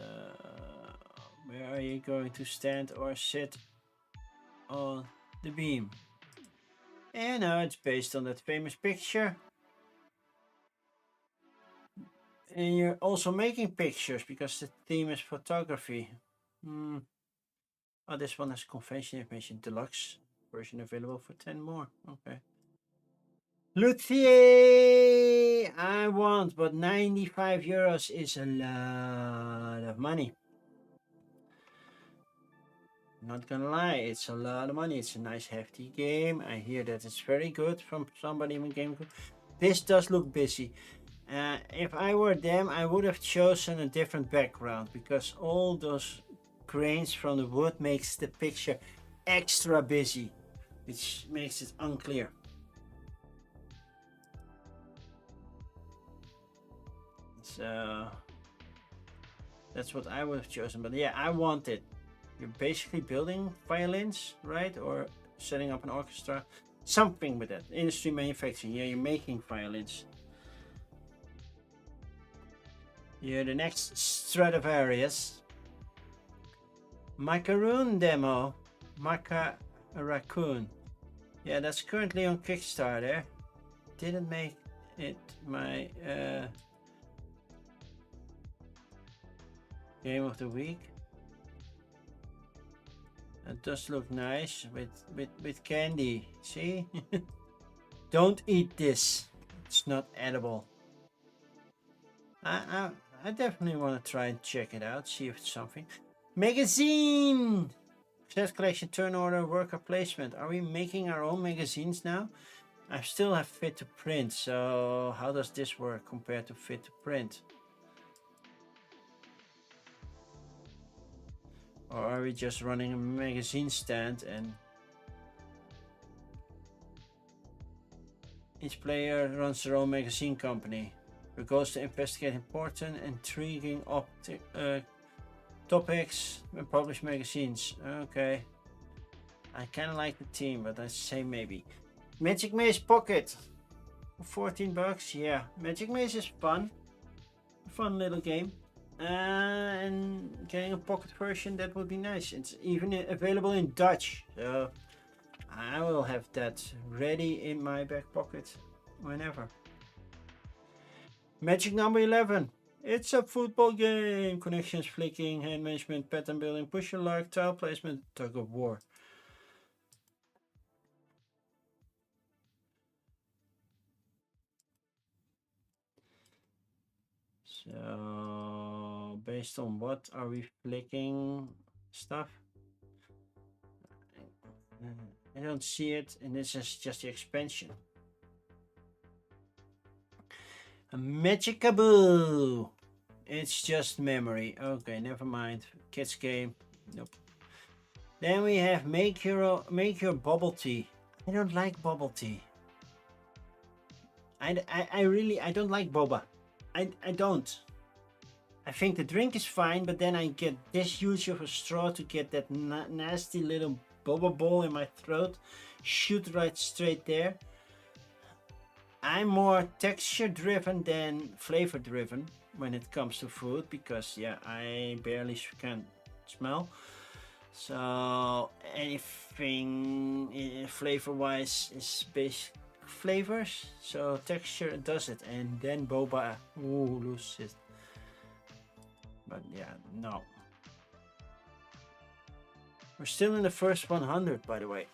where are you going to stand or sit on the beam? And now it's based on that famous picture. And you're also making pictures because the theme is photography. Oh, this one has convention information. Deluxe version available for 10 more. Okay. Luthier I want, but 95 euros is a lot of money. Not gonna lie, it's a lot of money. It's a nice hefty game. I hear that it's very good from somebody in the game group. This does look busy. If I were them, I would have chosen a different background because all those grains from the wood makes the picture extra busy, which makes it unclear. So that's what I would have chosen. But yeah, I want it. You're basically building violins, right? Or setting up an orchestra. Something with that. Industry manufacturing. Yeah, you're making violins. You're the next Stradivarius. Macaroon demo. Maca Raccoon. Yeah, that's currently on Kickstarter. Didn't make it my game of the week. It does look nice with candy. See? Don't eat this. It's not edible. I definitely want to try and check it out. See if it's something. Magazine. Set collection, turn order, worker placement. Are we making our own magazines now? I still have fit to print. So how does this work compared to fit to print? Or are we just running a magazine stand and each player runs their own magazine company? Your goal is to investigate important, intriguing topics and publish magazines. Okay. I kind of like the team, but I say maybe. Magic Maze Pocket. 14 bucks. Yeah, Magic Maze is fun. A fun little game. And getting a pocket version, that would be nice. It's even available in Dutch, so I will have that ready in my back pocket whenever. Magic number 11. It's a football game. Connections, flicking, hand management, pattern building, push your luck, tile placement, tug of war. So based on what are we flicking stuff? I don't see it, and this is just the expansion. A Magicaboo! It's just memory. Okay, never mind. Kids game. Nope. Then we have make your bubble tea. I don't like bubble tea. I don't like boba. I don't. I think the drink is fine, but then I get this huge of a straw to get that nasty little boba ball in my throat. Shoot right straight there. I'm more texture driven than flavor driven when it comes to food, because yeah, I barely can smell. So anything flavor wise is basic flavors, so texture does it, and then boba, ooh, lose it. But yeah, no. We're still in the first 100, by the way.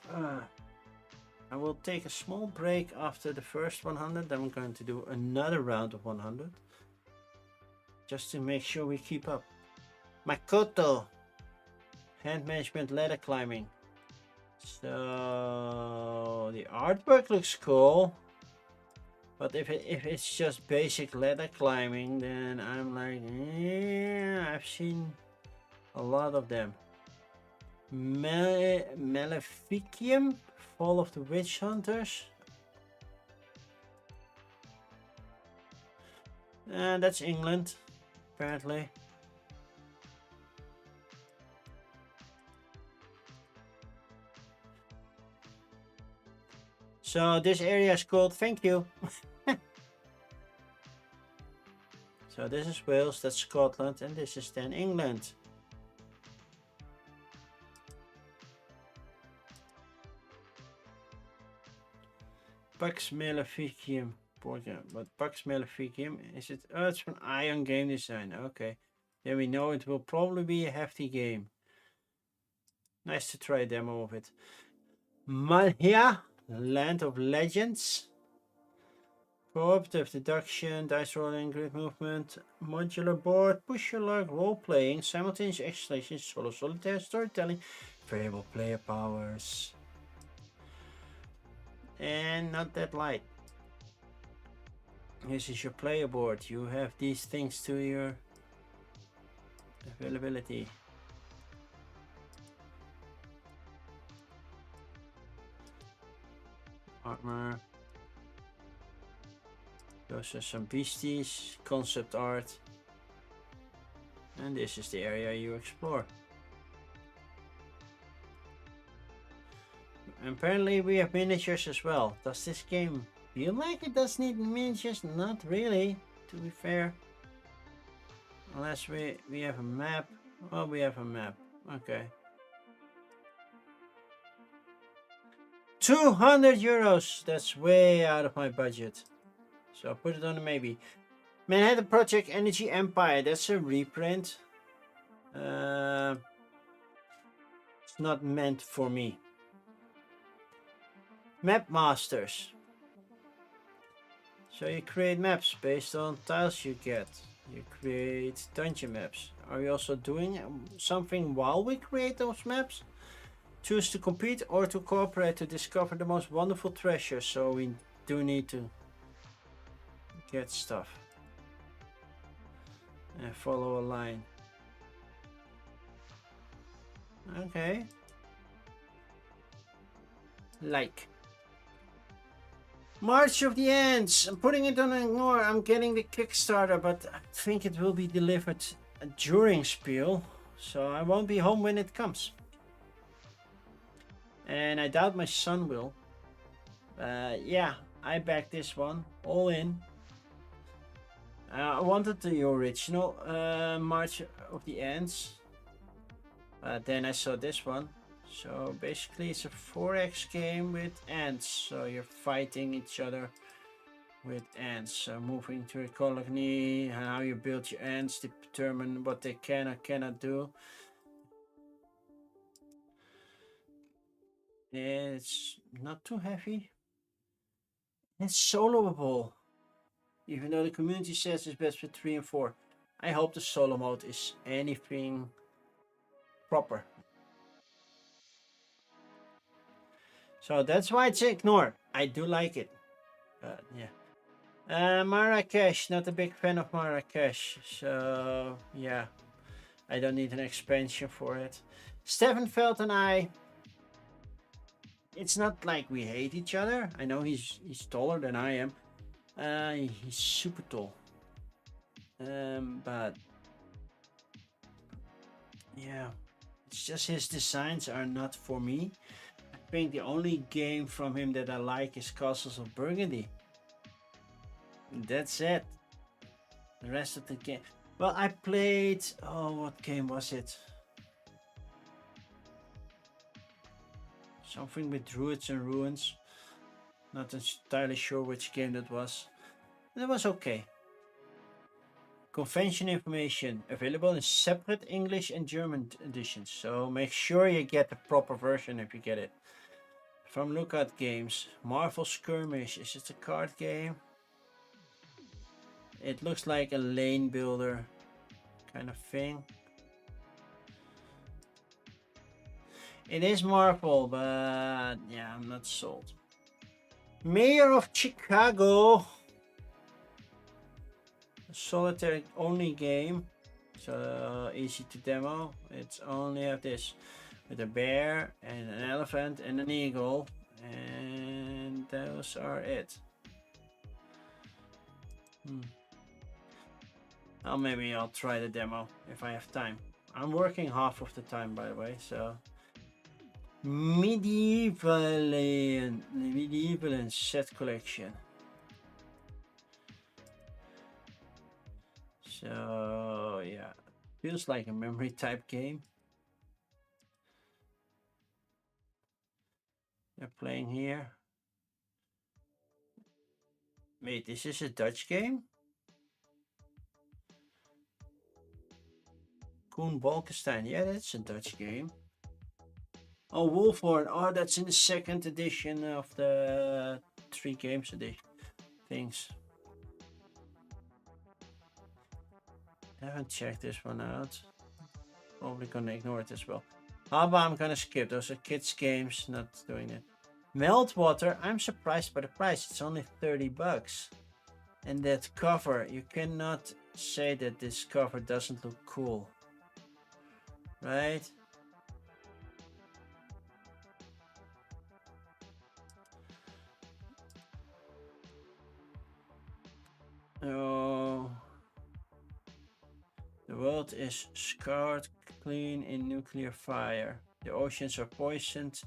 I will take a small break after the first 100, then we're going to do another round of 100. Just to make sure we keep up. Makoto. Hand management, ladder climbing. So the artwork looks cool. But if it's just basic ladder climbing, then I'm like, yeah, I've seen a lot of them. Maleficium, Fall of the Witch Hunters. That's England, apparently. So this area is called, thank you. So this is Wales, that's Scotland, and this is then England. Pax Maleficium, but Pax Maleficium, is it? Oh, it's from Ion Game Design. Okay, then we know it will probably be a hefty game. Nice to try a demo of it. Malhia, Land of Legends. Cooperative deduction, dice rolling, grid movement, modular board, push your luck, role playing, simultaneous exhalation, solo solitaire, storytelling, variable player powers. And not that light. This is your player board. You have these things to your availability. Armor. Those are some beasties, concept art. And this is the area you explore. And apparently we have miniatures as well. Does this game feel like it does need miniatures? Not really, to be fair. Unless we have a map. Oh, we have a map. Okay. €200. That's way out of my budget. So I'll put it on a maybe. Manhattan Project Energy Empire. That's a reprint. It's not meant for me. Map Masters. So you create maps based on tiles you get. You create dungeon maps. Are we also doing something while we create those maps? Choose to compete or to cooperate to discover the most wonderful treasures. So we do need to get stuff. And follow a line. Okay. Like. March of the Ants. I'm putting it on ignore. I'm getting the Kickstarter, but I think it will be delivered during Spiel. So I won't be home when it comes. And I doubt my son will. Yeah, I backed this one. All in. I wanted the original March of the Ants. But then I saw this one. So basically it's a 4X game with ants. So you're fighting each other with ants. So moving to a colony, how you build your ants, determine what they can or cannot do. It's not too heavy. It's soloable. Even though the community says it's best for 3 and 4. I hope the solo mode is anything proper. So that's why it's ignored. I do like it. Yeah. Marrakesh, not a big fan of Marrakesh. So yeah, I don't need an expansion for it. Stevenfeld and I, it's not like we hate each other. I know he's taller than I am. He's super tall. But yeah, it's just his designs are not for me. I think the only game from him that I like is Castles of Burgundy. That's it. The rest of the game. Well, I played. Oh, what game was it? Something with Druids and Ruins. Not entirely sure which game that was. It was okay. Convention information available in separate English and German editions. So make sure you get the proper version if you get it. From Lookout Games, Marvel Skirmish. Is it a card game? It looks like a lane builder kind of thing. It is Marvel, but yeah, I'm not sold. Mayor of Chicago. A solitary only game. So easy to demo. It's only have this. With a bear and an elephant and an eagle, and those are it. Well, maybe I'll try the demo if I have time. I'm working half of the time, by the way, so. Medieval and set collection. So yeah, feels like a memory type game. They're playing here. Wait, this is a Dutch game? Koen Balkenstein, yeah, that's a Dutch game. Oh, Wolfhorn, oh, that's in the second edition of the 3 games edition things. I haven't checked this one out. Probably gonna ignore it as well. How about I'm gonna skip, those are kids games, not doing it. Meltwater, I'm surprised by the price, it's only $30. And that cover, you cannot say that this cover doesn't look cool. Right? Oh. The world is scarred clean in nuclear fire. The oceans are poisoned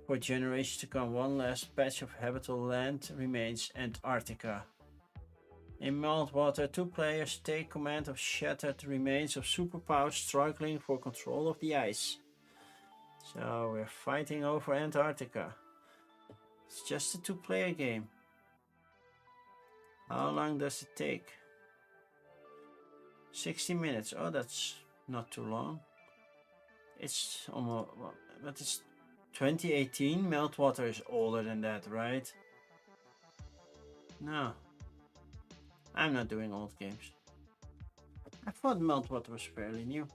for generations to come. One last patch of habitable land remains, Antarctica. In Meltwater, 2 players take command of shattered remains of superpowers struggling for control of the ice. So we're fighting over Antarctica. It's just a 2-player game. How long does it take? 60 minutes. Oh, that's not too long. It's almost, but it's 2018. Meltwater is older than that, right? No. I'm not doing old games. I thought Meltwater was fairly new.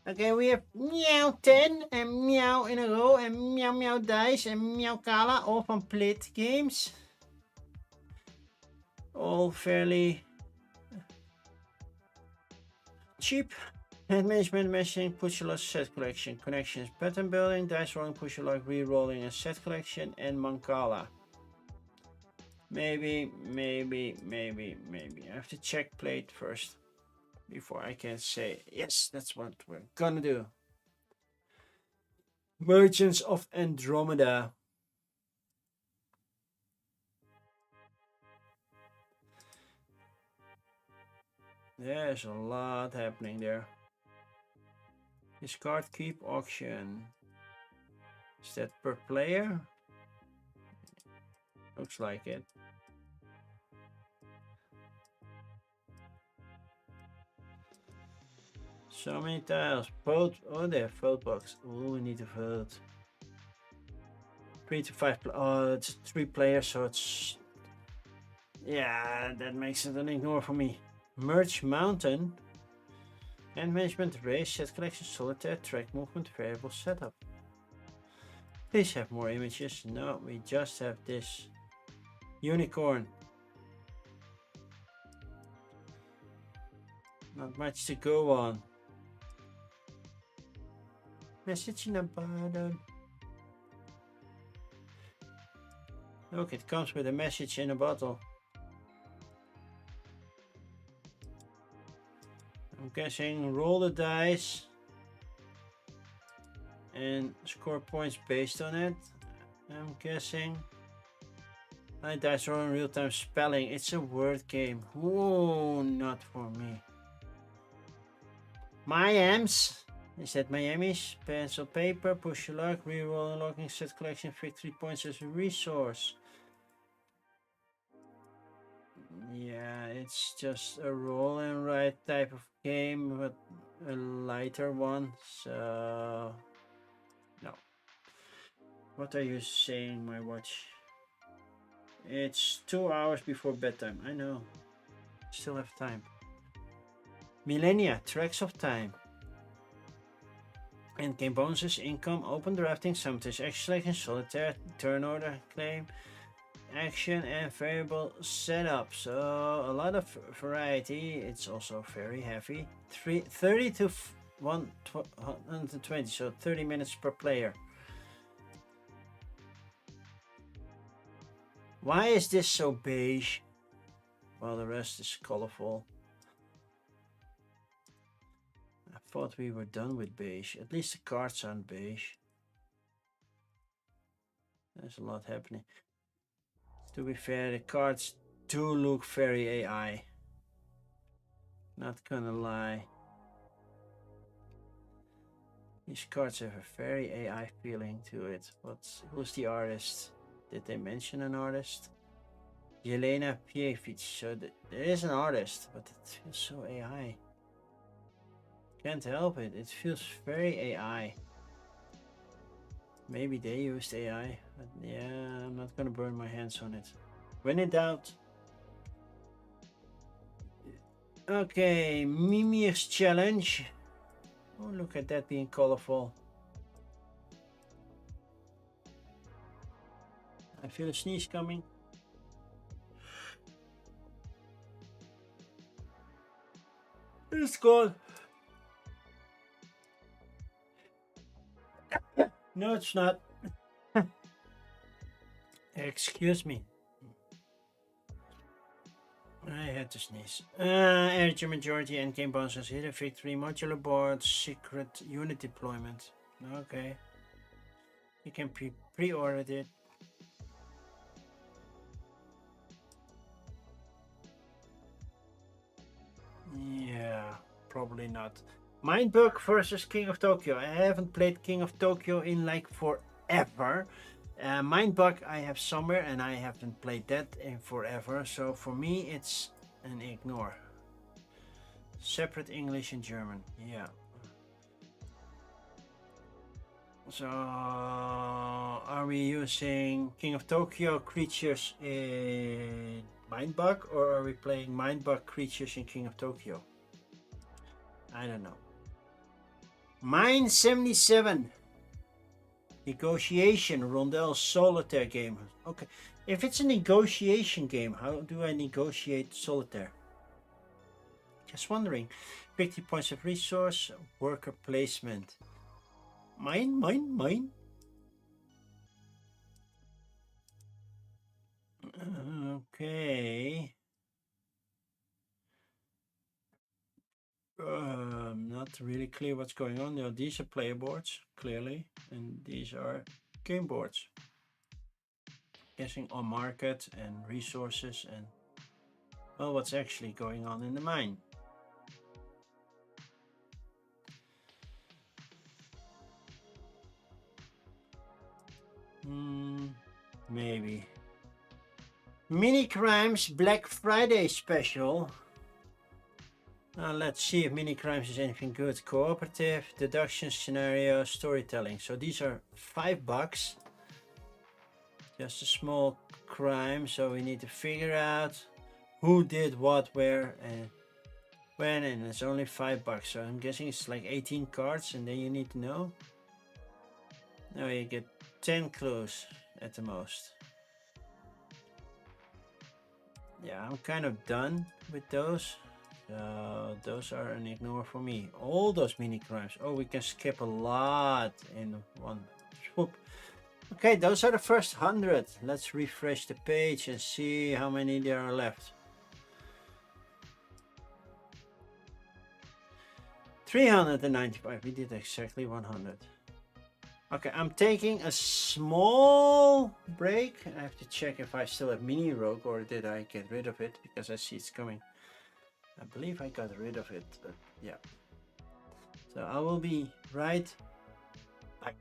Okay, we have Meow 10 and Meow in a row and Meow Meow Dice and Meow Kala, all from Plit Games. All fairly cheap. Hand management, meshing, push a lot, set collection, connections, pattern building, dice rolling, push a lot, re-rolling, and set collection, and Mancala. Maybe. I have to check Plate first before I can say, yes, that's what we're gonna do. Merchants of Andromeda. There's a lot happening there. Discard keep auction. Is that per player? Looks like it. So many tiles. Vote. Oh, they have vote box. Oh, we need to vote. 3 to 5. Oh, it's 3 players, so it's. Yeah, that makes it an ignore for me. Merge Mountain. And management race, set collection, solitaire, track movement, variable setup. Please have more images. No, we just have this. Unicorn. Not much to go on. Message in a bottle. Look, it comes with a message in a bottle. I'm guessing roll the dice and score points based on it. I'm guessing. I dice roll in real-time spelling. It's a word game. Whoa, not for me. Miams. Is that Miami's? Pencil, paper, push your luck, reroll, unlocking, set collection, victory points as a resource. Yeah, it's just a roll and write type of game, but a lighter one, so no. What are you saying, my watch? It's 2 hours before bedtime. I know. Still have time. Millennia, Tracks of Time. Endgame bonuses, income, open drafting, summoners, action selection, solitaire, turn order, claim, action, and variable setup. So a lot of variety. It's also very heavy. 30 to 120, so 30 minutes per player. Why is this so beige while the rest is colorful? I thought we were done with beige. At least the cards aren't beige. There's a lot happening. To be fair, the cards do look very AI. Not gonna lie. These cards have a very AI feeling to it. Who's the artist? Did they mention an artist? Jelena Pievich. So there is an artist, but it feels so AI. Can't help it. It feels very AI. Maybe they used AI, but yeah, I'm not gonna burn my hands on it. When in doubt. Okay, Mimir's Challenge. Oh, look at that being colorful. I feel a sneeze coming. It's gone. No, it's not. Excuse me. I had to sneeze. Energy majority endgame bonuses, hidden victory, modular board, secret unit deployment. Okay. You can pre-order it. Yeah, probably not. Mindbug versus King of Tokyo. I haven't played King of Tokyo in like forever. Mindbug I have somewhere and I haven't played that in forever, so for me it's an ignore. Separate English and German, yeah. So are we using King of Tokyo creatures in Mindbug, or are we playing Mindbug creatures in King of Tokyo? I don't know. Mine 77. Negotiation, Rondel Solitaire game. Okay, if it's a negotiation game, how do I negotiate Solitaire? Just wondering. 50 points of resource, worker placement. Mine. Okay. Not really clear what's going on there. These are player boards, clearly, and these are game boards. Guessing on market and resources and, well, what's actually going on in the mine. Maybe. Mini Crimes Black Friday special. Let's see if Mini Crimes is anything good. Cooperative, deduction, scenario, storytelling. So these are $5. Just a small crime, so we need to figure out who did what, where, and when, and it's only $5. So I'm guessing it's like 18 cards, and then you need to know. Now you get 10 clues at the most. Yeah, I'm kind of done with those. Those are an ignore for me. All those mini crimes. Oh, we can skip a lot in one swoop. Okay, those are the first 100. Let's refresh the page and see how many there are left. 395. We did exactly 100. Okay, I'm taking a small break. I have to check if I still have mini rogue, or did I get rid of it, because I see it's coming. I believe I got rid of it, but yeah. So I will be right back.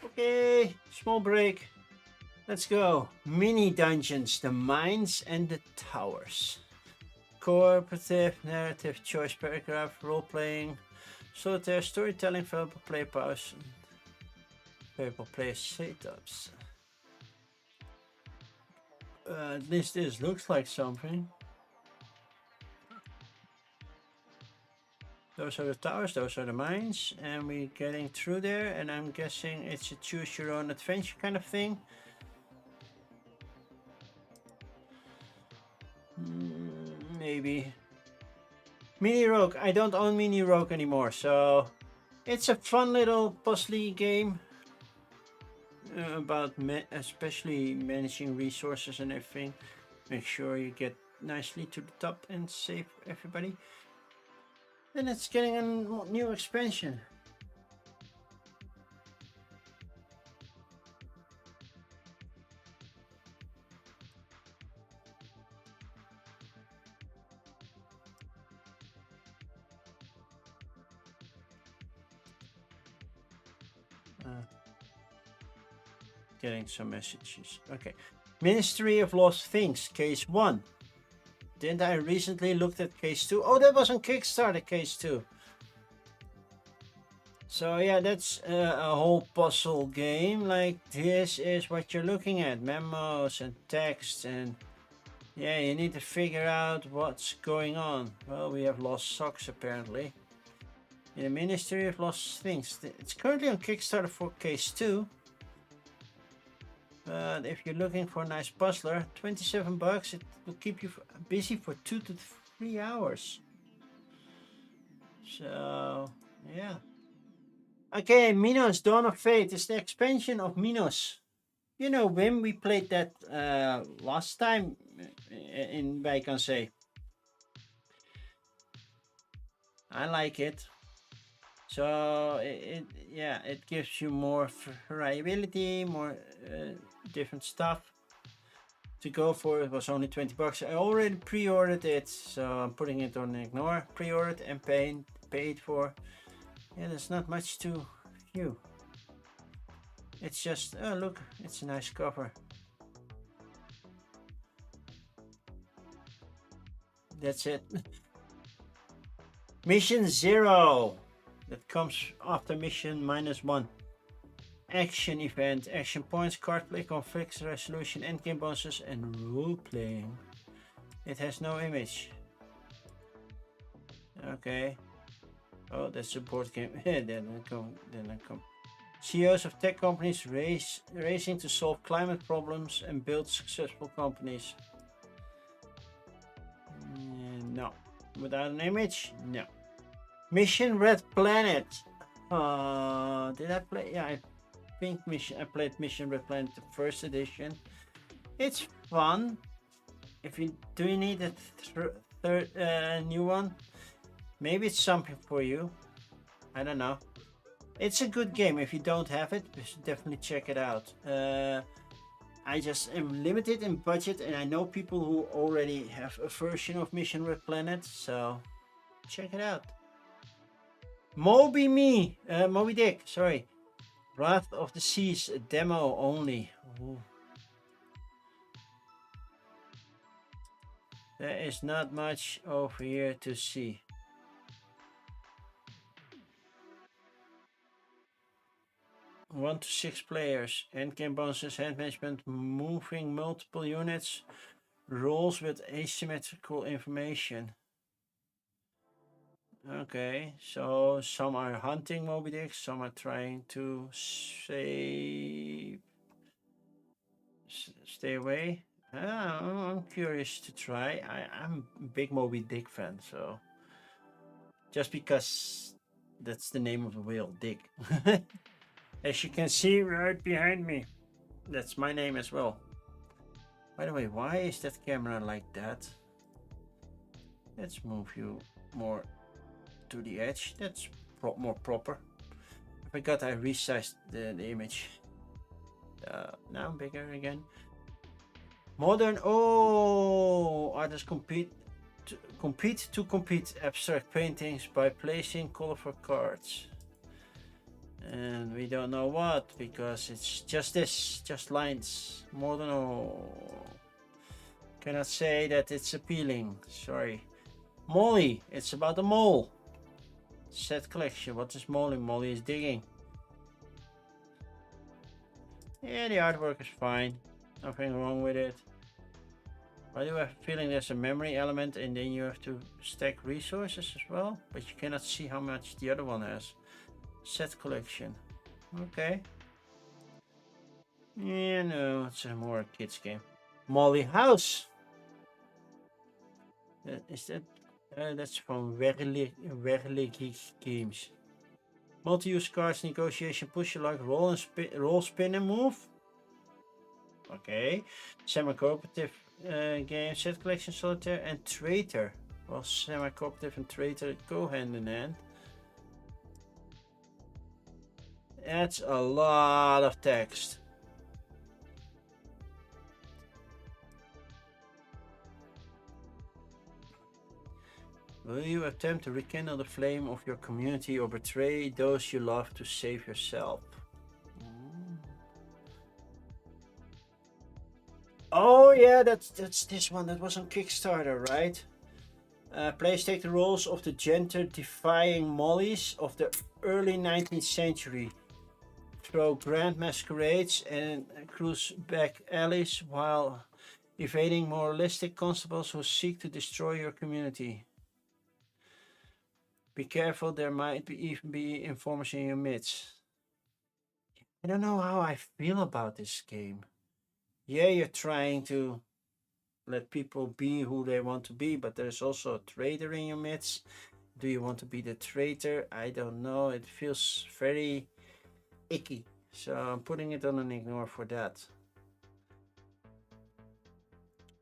Okay, small break. Let's go. Mini dungeons, the mines and the towers. Cooperative, narrative, choice paragraph, role playing, solitaire, storytelling, valuable play pause, valuable play setups. At least this looks like something. Those are the towers, those are the mines, and we're getting through there, and I'm guessing it's a choose your own adventure kind of thing. Maybe. Mini Rogue, I don't own Mini Rogue anymore, so it's a fun little puzzly game. about especially managing resources and everything. Make sure you get nicely to the top and save everybody. And it's getting a new expansion. Getting some messages. Okay. Ministry of Lost Things, case 1. Didn't I recently looked at case 2? Oh, that was on Kickstarter, case 2. So yeah, that's a whole puzzle game. Like, this is what you're looking at. Memos and text, and yeah, you need to figure out what's going on. Well, we have lost socks apparently. In the Ministry of Lost Things. It's currently on Kickstarter for case 2. But if you're looking for a nice puzzler, 27 bucks, it will keep you busy for 2 to 3 hours. So, yeah. Okay, Minos, Dawn of Fate is the expansion of Minos. You know, Wim, we played that last time in Bijkansee. I like it. So it gives you more variability, more different stuff to go for. It was only 20 bucks. I already pre-ordered it, so I'm putting it on ignore. Pre-ordered and paid for. Yeah, there's not much to view. It's just, oh look, it's a nice cover. That's it. Mission 0. That comes after mission -1. Action event, action points, card play, conflicts, resolution, endgame bonuses, and role playing. It has no image. Okay. Oh, that's a board game. then I come. CEOs of tech companies racing to solve climate problems and build successful companies. No. Without an image? No. Mission Red Planet. Did I play? Yeah, I think I played Mission Red Planet, the first edition. It's fun. Do you need a third new one? Maybe it's something for you. I don't know. It's a good game. If you don't have it, you should definitely check it out. I just am limited in budget, and I know people who already have a version of Mission Red Planet, so check it out. Moby Dick, sorry. Wrath of the Seas, a demo only. Ooh. There is not much over here to see. 1 to 6 players, endgame bonuses, hand management, moving multiple units, roles with asymmetrical information. Okay, so some are hunting Moby Dick, some are trying to stay away. I'm curious to try. I'm a big Moby Dick fan, so just because that's the name of the whale, Dick. As you can see right behind me, that's my name as well. By the way, why is that camera like that? Let's move you more to the edge. That's more proper. I forgot I resized the image. Now bigger again. Modern. Oh, artists compete to compete abstract paintings by placing colorful cards. And we don't know what, because it's just lines. Modern. Oh, cannot say that it's appealing. Sorry. Molly. It's about a mole. Set collection. What is Molly? Molly is digging. Yeah, the artwork is fine. Nothing wrong with it. I do have a feeling there's a memory element, and then you have to stack resources as well, but you cannot see how much the other one has. Set collection. Okay. Yeah, no, it's a more kids game. Molly House. Is that? That's from Werlig Games. Multi-use cards, negotiation, push your luck, roll and spin, roll, spin and move. Okay. Semi-cooperative game, set collection, solitaire and traitor. Well, semi-cooperative and traitor go hand in hand. That's a lot of text. Will you attempt to rekindle the flame of your community or betray those you love to save yourself? Oh yeah, that's this one. That was on Kickstarter, right? Players take the roles of the gender-defying mollies of the early 19th century, throw grand masquerades and cruise back alleys while evading moralistic constables who seek to destroy your community. Be careful, there might even be informers in your midst. I don't know how I feel about this game. Yeah, you're trying to let people be who they want to be, but there's also a traitor in your midst. Do you want to be the traitor? I don't know. It feels very icky. So I'm putting it on an ignore for that.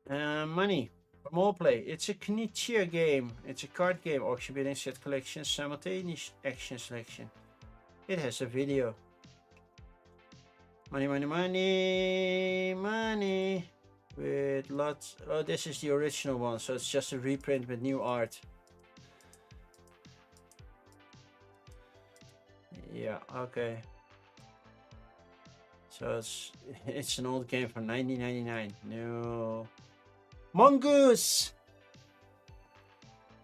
Money. For more play. It's a Knittier game. It's a card game. Auction bidding, set collection, simultaneous action selection. It has a video. Money, money, money, money. With lots. Oh, this is the original one, so it's just a reprint with new art. Yeah, okay. So it's an old game from 1999. No. Mongoose!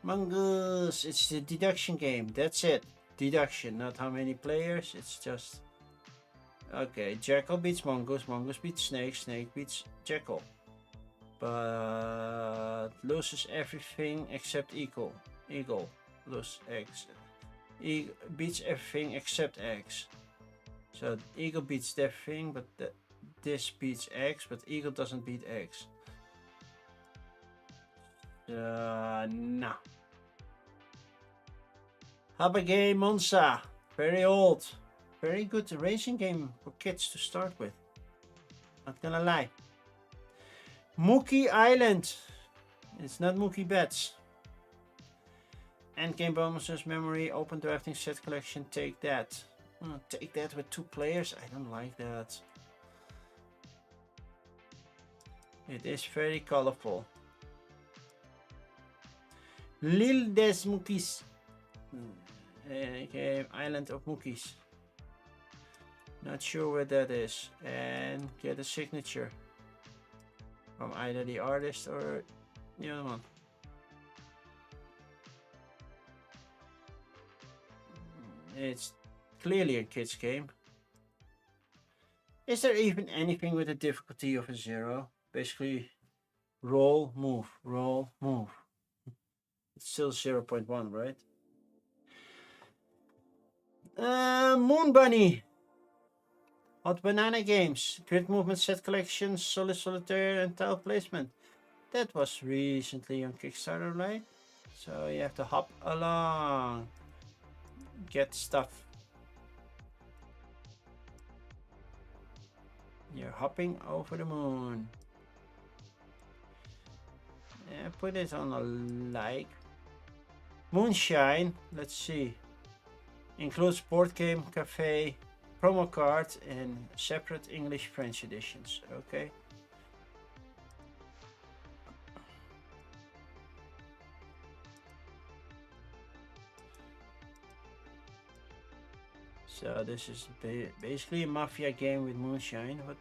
Mongoose! It's the deduction game. That's it. Deduction, not how many players. It's just. Okay, Jackal beats Mongoose. Mongoose beats Snake. Snake beats Jackal. But loses everything except Eagle. Eagle loses eggs. Eagle beats everything except eggs. So Eagle beats everything, but this beats eggs, but Eagle doesn't beat eggs. No. Habagay Monza. Very old. Very good racing game for kids to start with. Not gonna lie. Mookie Island. It's not Mookie Betts. Endgame bonuses, memory, open drafting, set collection, take that. Take that with 2 players? I don't like that. It is very colorful. L'Île des Mookies. Okay, Island of Mookies. Not sure where that is. And get a signature from either the artist or the other one. It's clearly a kid's game. Is there even anything with a difficulty of a 0? Basically, roll, move, roll, move. It's still 0.1, right? Moon Bunny. Hot Banana Games. Grid movement, set collection, solitaire and tile placement. That was recently on Kickstarter, right? So you have to hop along. Get stuff. You're hopping over the moon. Yeah, put it on a like. Moonshine, let's see. Includes board game, cafe, promo card, and separate English-French editions. Okay. So this is basically a mafia game with moonshine. What?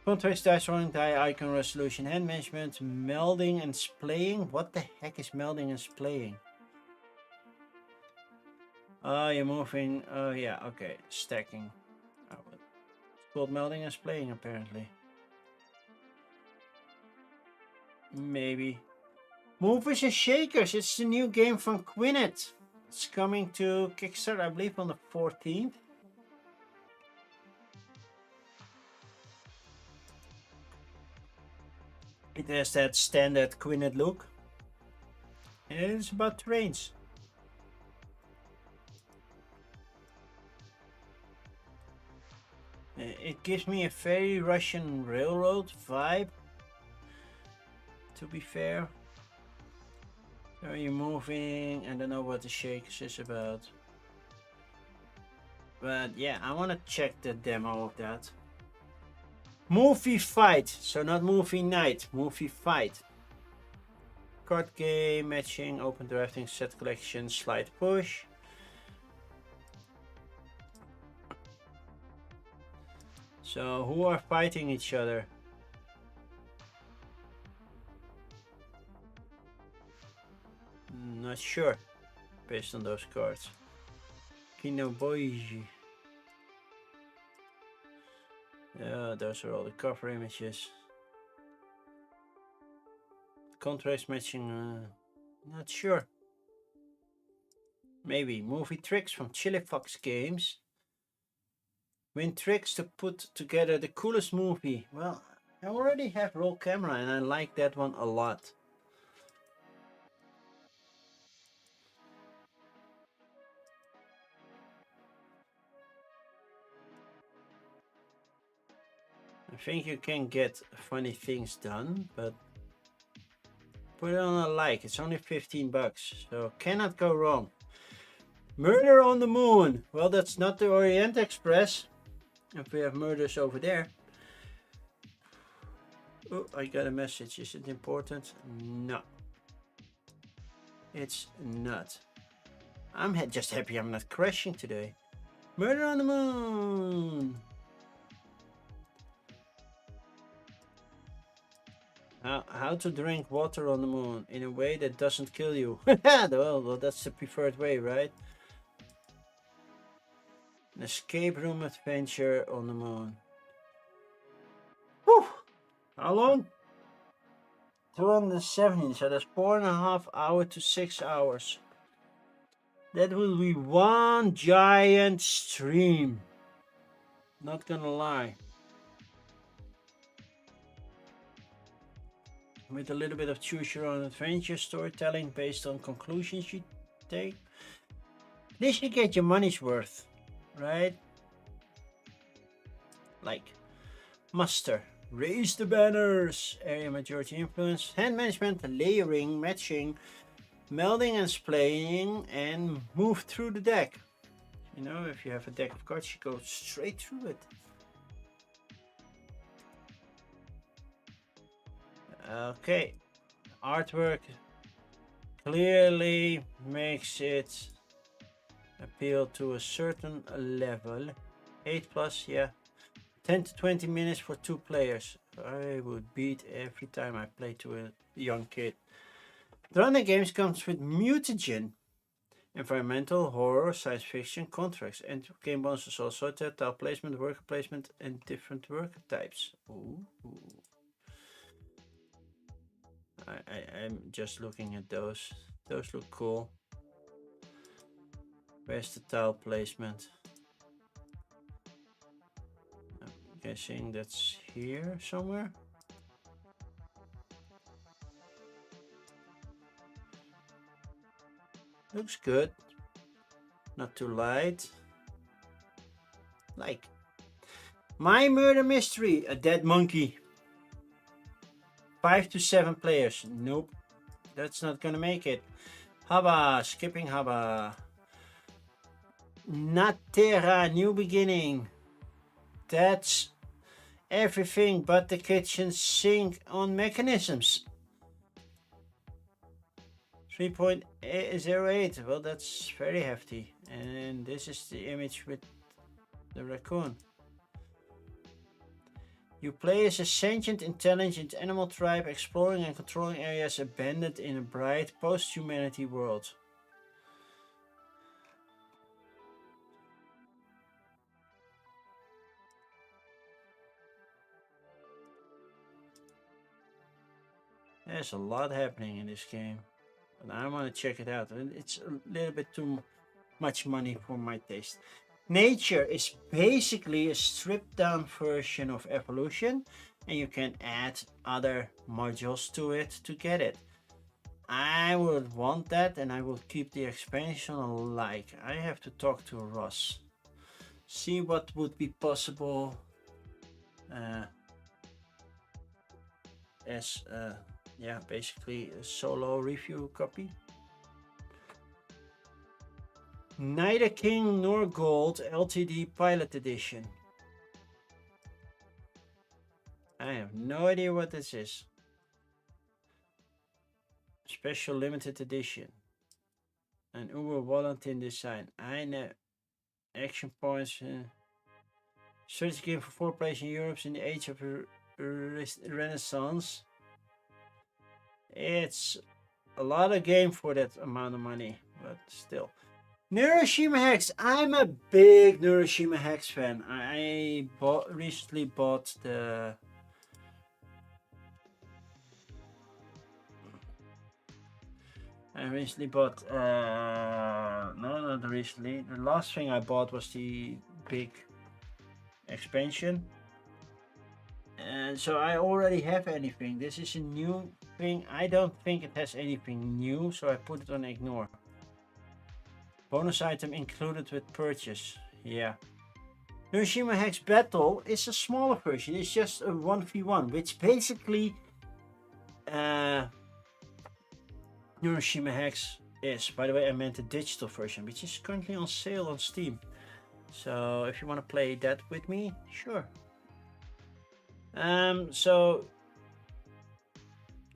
Context, dice rolling, die icon resolution, hand management, melding and splaying. What the heck is melding and splaying? Oh, you're moving. Oh yeah, okay. Stacking. Oh, it's called melding and splaying apparently. Maybe. Movers and Shakers. It's the new game from Quinnet. It's coming to Kickstarter, I believe, on the 14th. It has that standard Quinnet look. And it's about terrains. gives me a very Russian railroad vibe, to be fair. So you're moving, I don't know what the Shakers is about. But yeah, I want to check the demo of that. Movie fight, so not movie night, movie fight. Card game, matching, open drafting, set collection, slide push. So who are fighting each other? Not sure, based on those cards. Kinoboiji. Yeah, those are all the cover images. Contrast matching, not sure. Maybe movie tricks from Chili Fox Games. Win tricks to put together the coolest movie. Well, I already have roll camera and I like that one a lot. I think you can get funny things done, but put it on a like. It's only 15 bucks, so cannot go wrong. Murder on the Moon. Well, that's not the Orient Express. If we have murders over there. Oh, I got a message. Is it important? No. It's not. I'm just happy I'm not crashing today. Murder on the Moon. How to drink water on the moon in a way that doesn't kill you. Well, that's the preferred way, right? An escape room adventure on the moon. Whew. How long? 270, so that's 4.5 hours to 6 hours. That will be one giant stream. Not gonna lie. With a little bit of choose your own adventure storytelling based on conclusions you take. At least you get your money's worth, right? Like muster, raise the banners, area majority influence, hand management, layering, matching, melding and splaying, and move through the deck. You know, if you have a deck of cards, you go straight through it. Okay, artwork clearly makes it appeal to a certain level. 8 plus, yeah. 10 to 20 minutes for 2 players. I would beat every time I play to a young kid. The running games comes with mutagen, environmental, horror, science fiction, contracts, and game bonuses also tile placement, worker placement, and different worker types. Ooh. I'm just looking at those. Those look cool. Where's the tile placement? I'm guessing that's here somewhere. Looks good. Not too light. Like My Murder Mystery, a dead monkey. 5 to 7 players. Nope. That's not gonna make it. Haba, skipping Haba. Natera, New Beginning. That's everything but the kitchen sink on mechanisms. 3.08. Well, that's very hefty. And this is the image with the raccoon. You play as a sentient, intelligent animal tribe exploring and controlling areas abandoned in a bright post-humanity world. There's a lot happening in this game, but I want to check it out. It's a little bit too much money for my taste. Nature is basically a stripped down version of Evolution, and you can add other modules to it to get it. I would want that, and I will keep the expansion alike. I have to talk to Ross, see what would be possible as yeah, basically a solo review copy. Neither King nor Gold LTD Pilot Edition. I have no idea what this is. Special limited edition. An Uber Valentin design. I know. Action points. Strategy game for 4 players in Europe in the age of Renaissance. It's a lot of game for that amount of money, but still. Neuroshima Hex. I'm a big Neuroshima Hex fan. I recently bought the... no, not recently. The last thing I bought was the big expansion. And so I already have anything. This is a new thing. I don't think it has anything new, so I put it on ignore. Bonus item included with purchase. Yeah. Hiroshima Hex Battle is a smaller version. It's just a 1v1, which basically Hiroshima Hex is. By the way, I meant the digital version, which is currently on sale on Steam. So if you want to play that with me, sure. So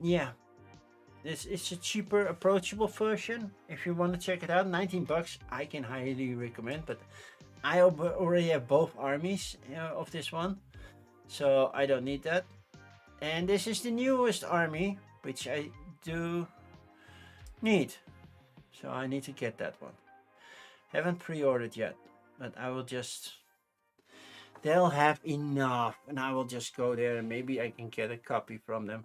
yeah, this is a cheaper, approachable version. If you want to check it out, 19 bucks, I can highly recommend. But I already have both armies of this one, so I don't need that. And this is the newest army, which I do need, so I need to get that one. Haven't pre-ordered yet, but I will just... They'll have enough, and I will just go there and maybe I can get a copy from them.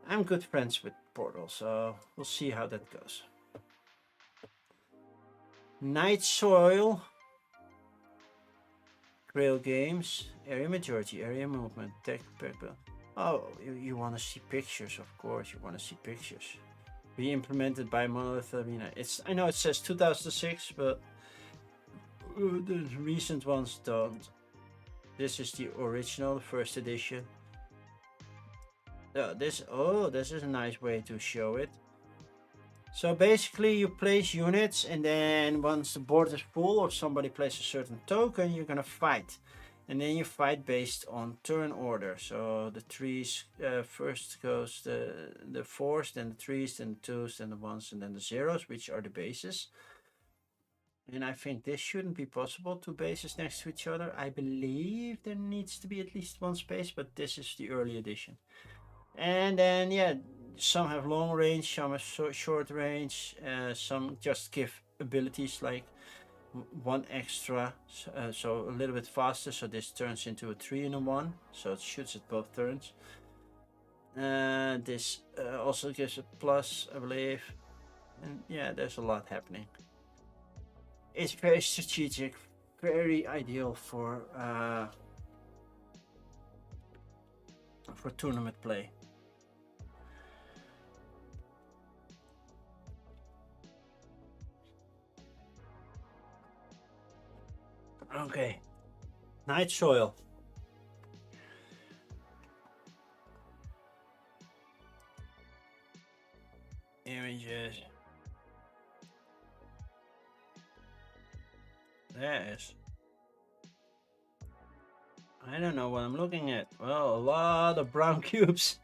I'm good friends with Portal, so we'll see how that goes. Night Soil, Grail Games, Area Majority, Area Movement, Tech Purple. Oh, you want to see pictures, of course, you want to see pictures. Re-implemented by Monolith Arena. I know it says 2006, but the recent ones don't. This is the original, the first edition. This is a nice way to show it. So basically you place units, and then once the board is full or somebody places a certain token, you're gonna fight. And then you fight based on turn order. So the trees, first goes the fours, then the threes, then the twos, then the ones, and then the zeros, which are the bases. And I think this shouldn't be possible, two bases next to each other. I believe there needs to be at least one space, but this is the early edition. And then, yeah, some have long range, some have short range, some just give abilities like one extra, so a little bit faster, so this turns into a 3 and a 1, so it shoots at both turns. This also gives a plus, I believe, and yeah, there's a lot happening. It's very strategic, very ideal for tournament play. Okay, Night Soil. Images. Yes. I don't know what I'm looking at. Well, a lot of brown cubes.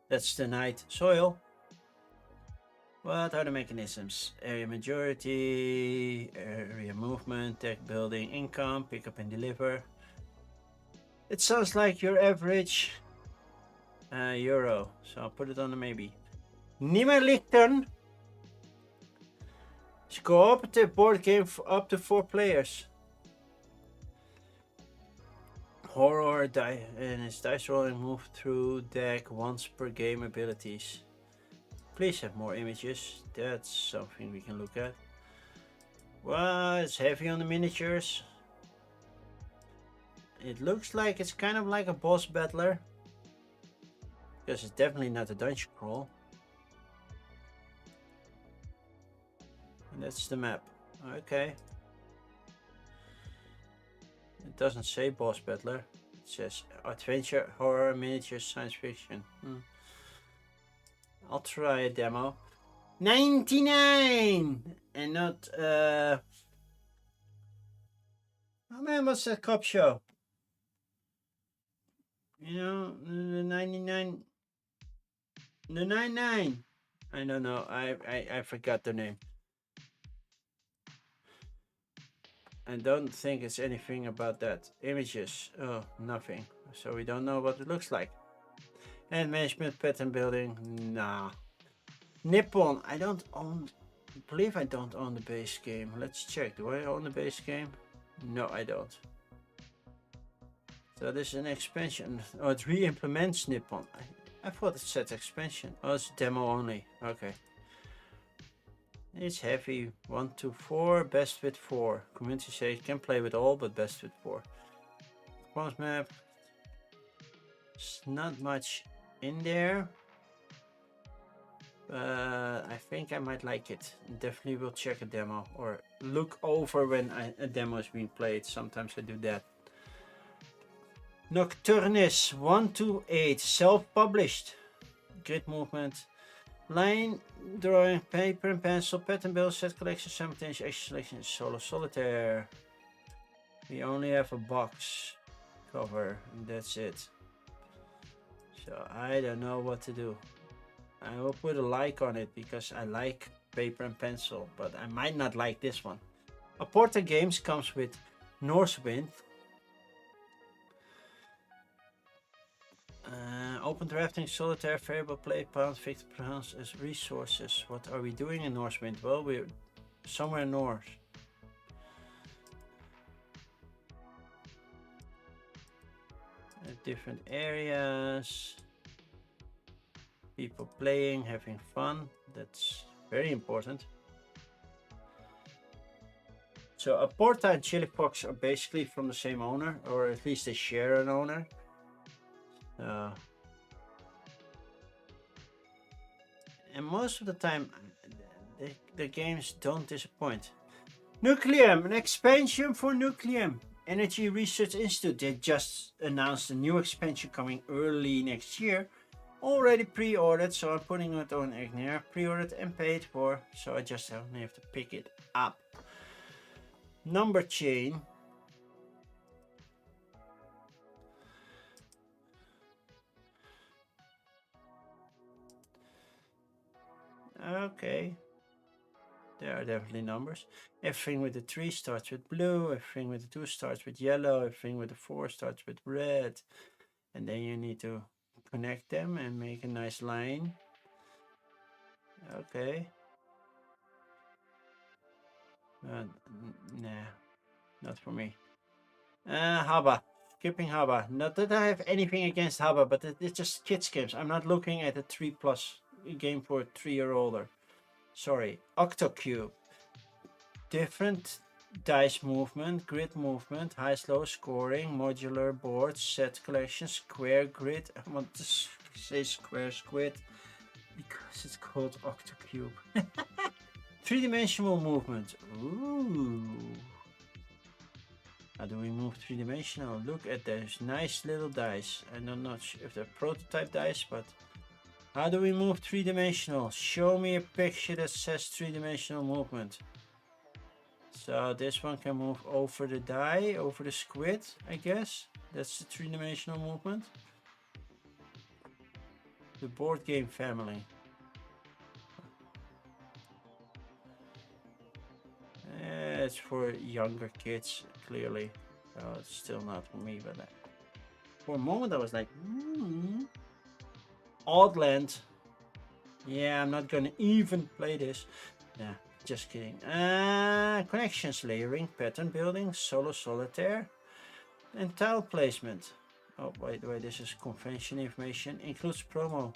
That's the Night Soil. What are the mechanisms? Area majority, area movement, tech building, income, pick up and deliver. It sounds like your average Euro, so I'll put it on the maybe. Nimmerlichten. It's a cooperative board game for up to 4 players. Horror die, and it's dice rolling, move through deck once per game abilities. Please have more images. That's something we can look at. Well, it's heavy on the miniatures. It looks like it's kind of like a boss battler, because it's definitely not a dungeon crawl. And that's the map. Okay. It doesn't say boss battler. It says adventure, horror, miniature, science fiction. I'll try a demo. 99 and not oh man, what's that cop show? You know, the 99, the 99. I don't know. I forgot the name. I don't think it's anything about that. Images. Oh, nothing. So we don't know what it looks like. And management, pattern building. Nah. Nippon. I don't own. I believe I don't own the base game. Let's check. Do I own the base game? No, I don't. So this is an expansion. Oh, it re-implements Nippon. I thought it said expansion. Oh, it's demo only. Okay. It's heavy. 1 to 4. Best with 4. Community says can play with all, but best with 4. Performance map. It's not much in there. I think I might like it. Definitely will check a demo or look over when a demo is being played. Sometimes I do that. Nocturnus 1 to 8. Self-published. Grid movement. Line drawing, paper and pencil, pattern build, set collection, simultaneous action selection, solo solitaire. We only have a box cover and that's it. So I don't know what to do. I will put a like on it because I like paper and pencil, but I might not like this one. Aporta Games comes with Northwind. Open drafting, solitaire, variable play, pounds, victor pounds as resources. What are we doing in Northwind? Well, we're somewhere north. Different areas. People playing, having fun. That's very important. So Aporta and Chili Fox are basically from the same owner, or at least they share an owner. And most of the time, the games don't disappoint. Nucleum, an expansion for Nucleum. Energy Research Institute, they just announced a new expansion coming early next year. Already pre-ordered, so I'm putting it on Ignare. Pre-ordered and paid for, so I just only have to pick it up. Number chain. Okay. There are definitely numbers. Everything with the 3 starts with blue, everything with the 2 starts with yellow, everything with the 4 starts with red. And then you need to connect them and make a nice line. Okay. Nah, not for me. Haba. Skipping Haba. Not that I have anything against Haba, but it's just kids games. I'm not looking at a 3+ game for 3 or older. Sorry. Octocube. Different dice movement, grid movement, high slow scoring, modular board, set collection, square grid. I want to say square squid because it's called Octocube. 3-dimensional movement. Ooh. How do we move 3-dimensional? Look at those nice little dice. I'm not sure if they're prototype dice, but how do we move 3-dimensional? Show me a picture that says 3-dimensional movement. So this one can move over the die, over the squid, I guess. That's the 3-dimensional movement. The board game family. It's for younger kids, clearly. So it's still not for me, but for a moment I was like, Oddland. Yeah, I'm not gonna even play this. Nah, just kidding. Connections, layering, pattern building, solo solitaire, and tile placement. Oh, by the way, this is convention information. Includes promo.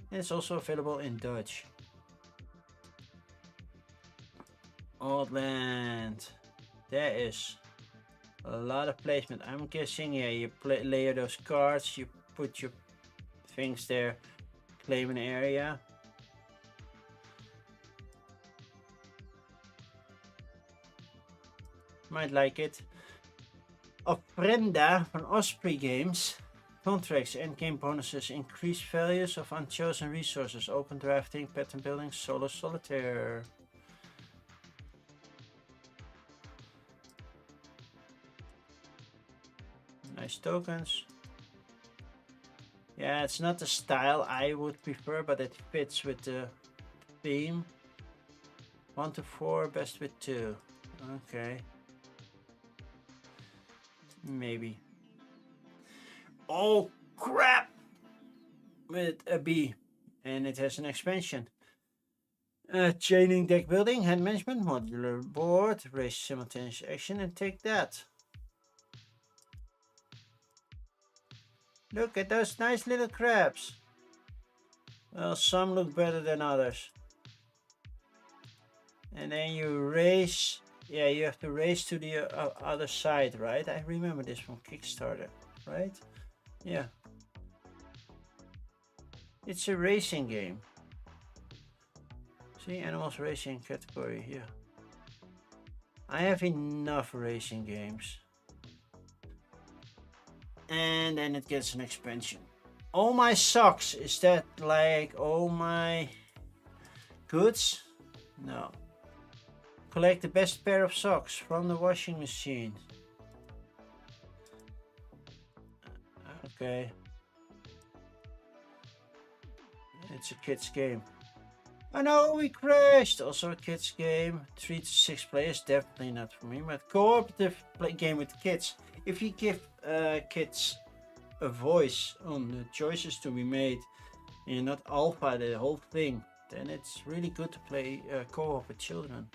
And it's also available in Dutch. Oddland. There is a lot of placement. I'm guessing, yeah, you layer those cards, you put your things there, claim an area. Might like it. Ofrenda from Osprey Games. Contracts, endgame bonuses, increased values of unchosen resources, open drafting, pattern building, solo solitaire. Nice tokens. Yeah, it's not the style I would prefer, but it fits with the theme. 1 to 4, best with 2. Okay. Maybe. Oh crap! With a B. And it has an expansion. Chaining deck building, hand management, modular board, raise simultaneous action, and take that. Look at those nice little crabs. Well, some look better than others. And then you race. Yeah, you have to race to the other side, right? I remember this from Kickstarter, right? Yeah. It's a racing game. See, animals racing category here. I have enough racing games. And then it gets an expansion. Oh my socks, is that like oh my goods? No. Collect the best pair of socks from the washing machine. Okay. It's a kid's game. Oh no, we crashed! Also a kid's game. 3 to 6 players, definitely not for me. But cooperative play game with kids. If you give kids a voice on the choices to be made, and you're not alpha the whole thing, then it's really good to play co-op with children.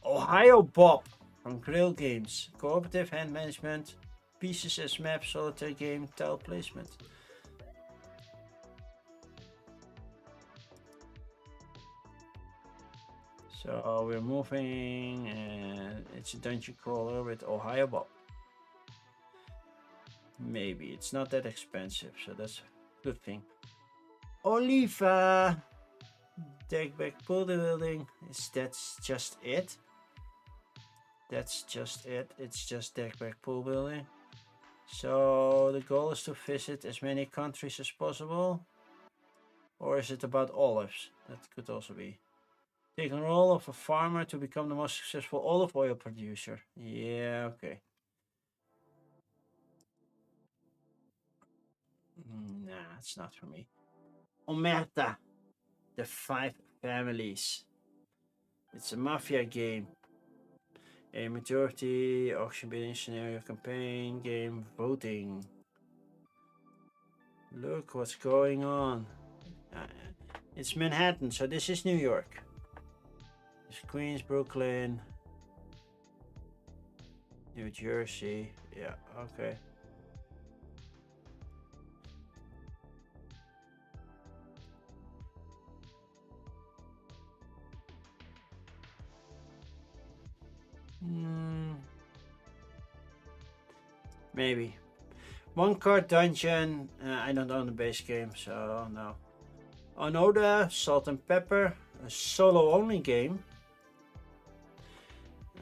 Ohio Bob from Grill Games. Cooperative hand management, pieces as maps, solitaire game, tile placement. So we're moving and it's a dungeon crawler with Ohio Bob. Maybe it's not that expensive, so that's a good thing. Oliva deck back pool building. That's just it. That's just it. It's just deck back pool building. So the goal is to visit as many countries as possible. Or is it about olives? That could also be. Take the role of a farmer to become the most successful olive oil producer. Yeah, okay. Nah, it's not for me. Omerta, the 5 families. It's a mafia game. A majority, auction bidding, scenario, campaign, game, voting. Look what's going on. It's Manhattan, so this is New York. It's Queens, Brooklyn, New Jersey. Yeah, okay. Maybe. 1 card dungeon. I don't own the base game, so no. Onoda, Salt and Pepper, a solo only game.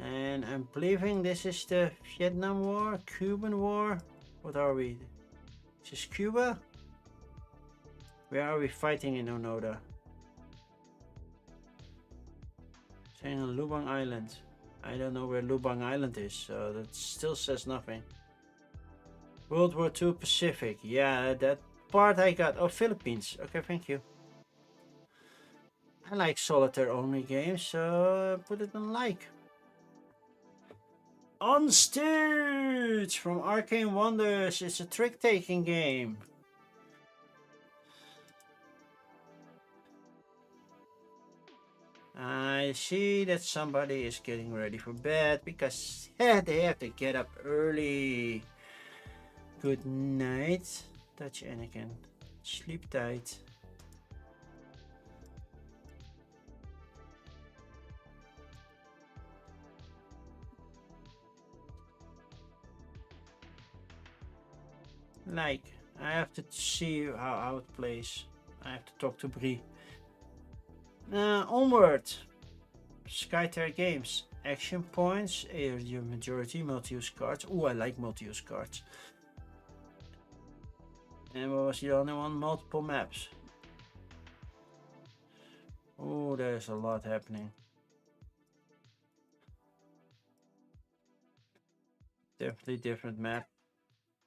And I'm believing this is the Vietnam War, Cuban War. What are we? Is this Cuba? Where are we fighting in Onoda? Saying on Lubang Island. I don't know where Lubang Island is, so that still says nothing. World War II Pacific. Yeah, that part I got. Oh, Philippines. Okay, thank you. I like solitaire only games, so put it on like. On Stage from Arcane Wonders. It's a trick-taking game. I see that somebody is getting ready for bed because they have to get up early. Good night, Dutch Anakin. Sleep tight. Like, I have to see how it plays. I have to talk to Brie. Onward. Skytear Games. Action points, your majority, multi-use cards. Oh, I like multi-use cards. And what was the other one? Multiple maps. Oh, there's a lot happening. Definitely different map.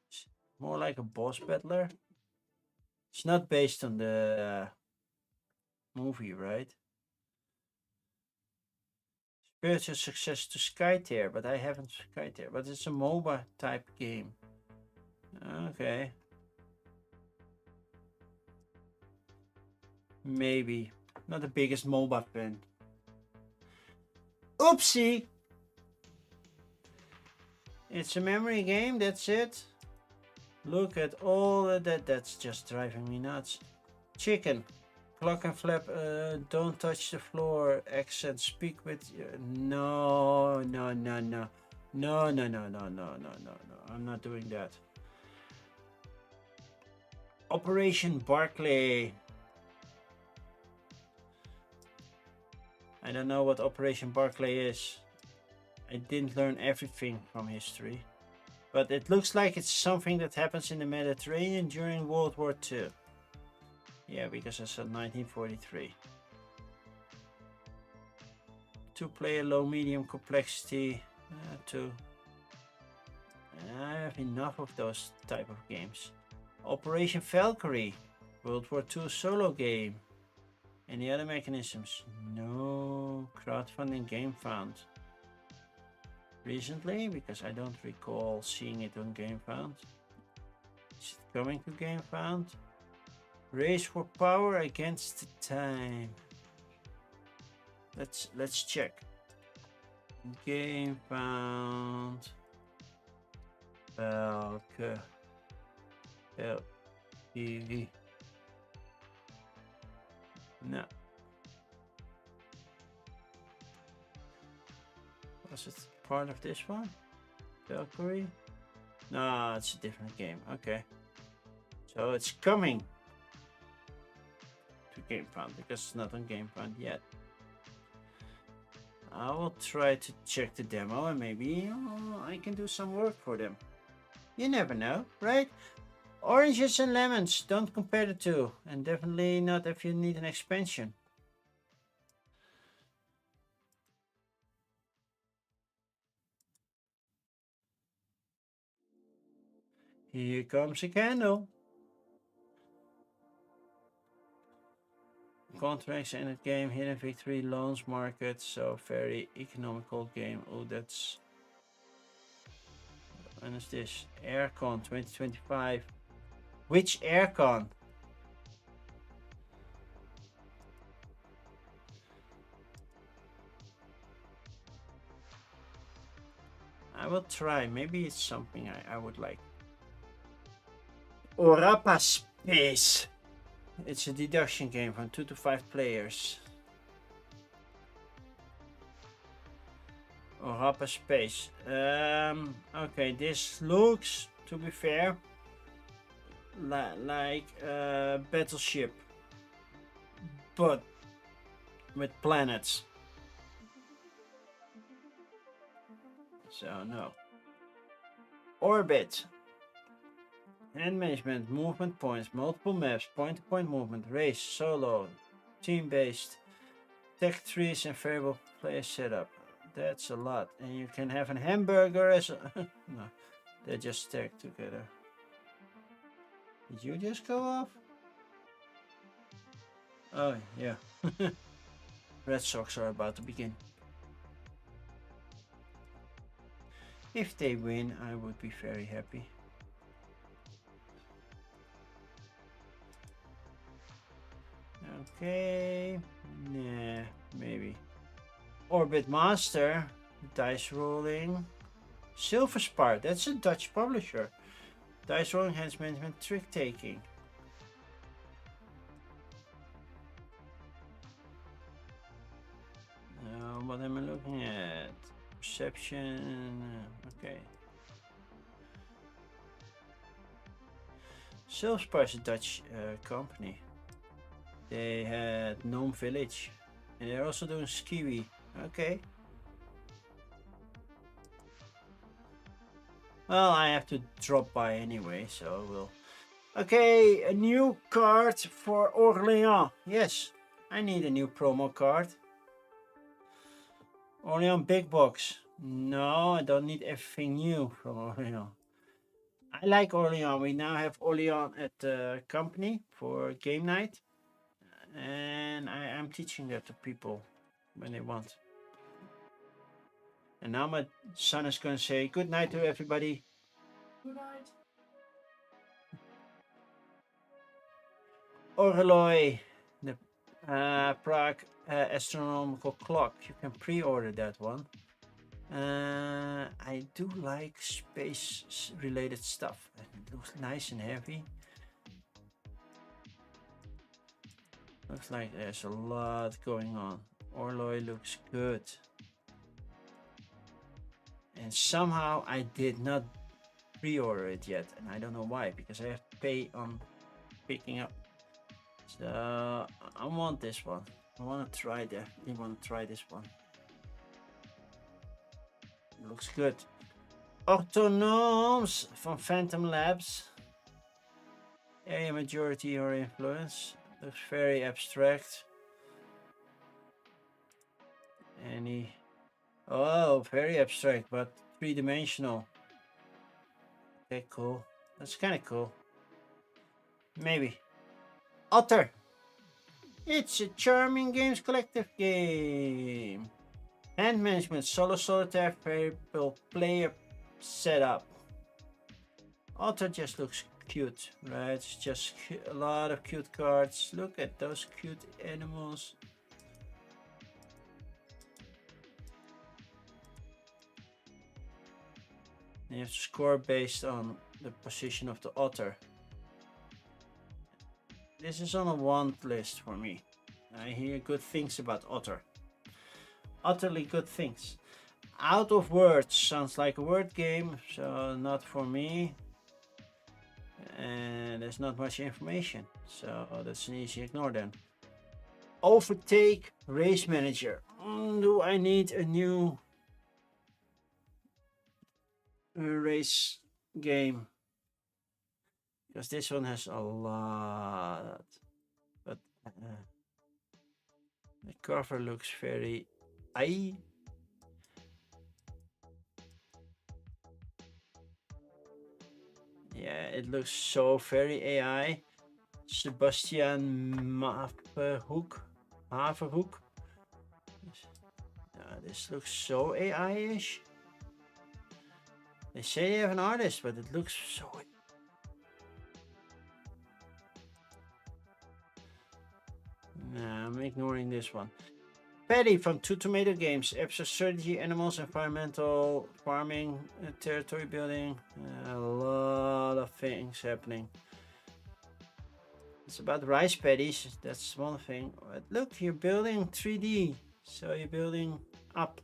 It's more like a boss battler. It's not based on the movie, right? Spiritual success to Skytear, but I haven't Skytear. But it's a MOBA type game. Okay. Maybe. Not the biggest MOBA fan. Oopsie! It's a memory game, that's it. Look at all of that. That's just driving me nuts. Chicken. Clock and flap. Don't touch the floor. Accent. Speak with you. No, no, no, no. No, no, no, no, no, no, no, no. I'm not doing that. Operation Barclay. I don't know what Operation Barclay is. I didn't learn everything from history. But it looks like it's something that happens in the Mediterranean during World War II. Yeah, because I said 1943. 2-player, low, medium complexity. 2. I have enough of those type of games. Operation Valkyrie. World War II solo game. Any other mechanisms? No. Crowdfunding game found. Recently, because I don't recall seeing it on GameFound. Is it coming to GameFound? Race for power against the time. Let's check. GameFound. Welke TV? No. Was it part of this one? Valkyrie? No, it's a different game. Okay. So it's coming to GameFound because it's not on GameFound yet. I will try to check the demo and maybe I can do some work for them. You never know, right? Oranges and lemons, don't compare the two. And definitely not if you need an expansion. Here comes a candle. Contracts in the game, hidden victory, loans market, so very economical game. Oh, that's... When is this? Aircon 2025. Which Aircon? I will try. Maybe it's something I would like. Orapa Space. It's a deduction game from 2 to 5 players. Orapa Space. Okay, this looks, to be fair, like a battleship, but with planets. So no. Orbit. Hand management, movement points, multiple maps, point-to-point movement, race, solo, team-based, tech trees and variable player setup. That's a lot. And you can have a hamburger as a... No, they just stack together. Did you just go off? Oh, yeah. Red Sox are about to begin. If they win, I would be very happy. Okay, nah, maybe. Orbit Master, dice rolling. Silver Spar, that's a Dutch publisher. Dice rolling, hands management, trick taking. What am I looking at? Perception, okay. Silver Spar is a Dutch company. They had Gnome Village. And they're also doing Skiwi. Okay. Well, I have to drop by anyway, so we'll... Okay, a new card for Orléans. Yes, I need a new promo card. Orléans Big Box. No, I don't need everything new from Orléans. I like Orléans. We now have Orléans at the company for game night. And I am teaching that to people when they want. And now my son is going to say good night to everybody. Good night. Orloj, the Prague astronomical clock. You can pre-order that one. I do like space related stuff. It looks nice and heavy. Looks like there's a lot going on. Orloj looks good. And somehow I did not pre-order it yet. And I don't know why, because I have to pay on picking up. So I want this one. I want to try that. I want to try this one. It looks good. Autonomes from Phantom Labs. Area majority or influence. Looks very abstract. Any... Oh, very abstract, but three-dimensional. Okay, cool. That's kind of cool. Maybe. Otter. It's a charming games collective game. Hand management, solo solitaire, variable player setup. Otter just looks cute, right? It's just a lot of cute cards. Look at those cute animals. You have to score based on the position of the otter. This is on a want list for me. I hear good things about otter. Utterly good things. Out of Words sounds like a word game, so not for me. And there's not much information, so that's an easy ignore then. Overtake Race Manager. Do I need a new race game? Because this one has a lot, but the cover looks very yeah, it looks so very AI. Sebastian Haverhoek. This looks so AI-ish. They say they have an artist, but it looks so... Nah, I'm ignoring this one. Paddy from Two Tomato Games. Episode strategy, animals, environmental, farming, territory building. A lot of things happening. It's about rice paddies, that's one thing. But look, you're building 3D. So you're building up.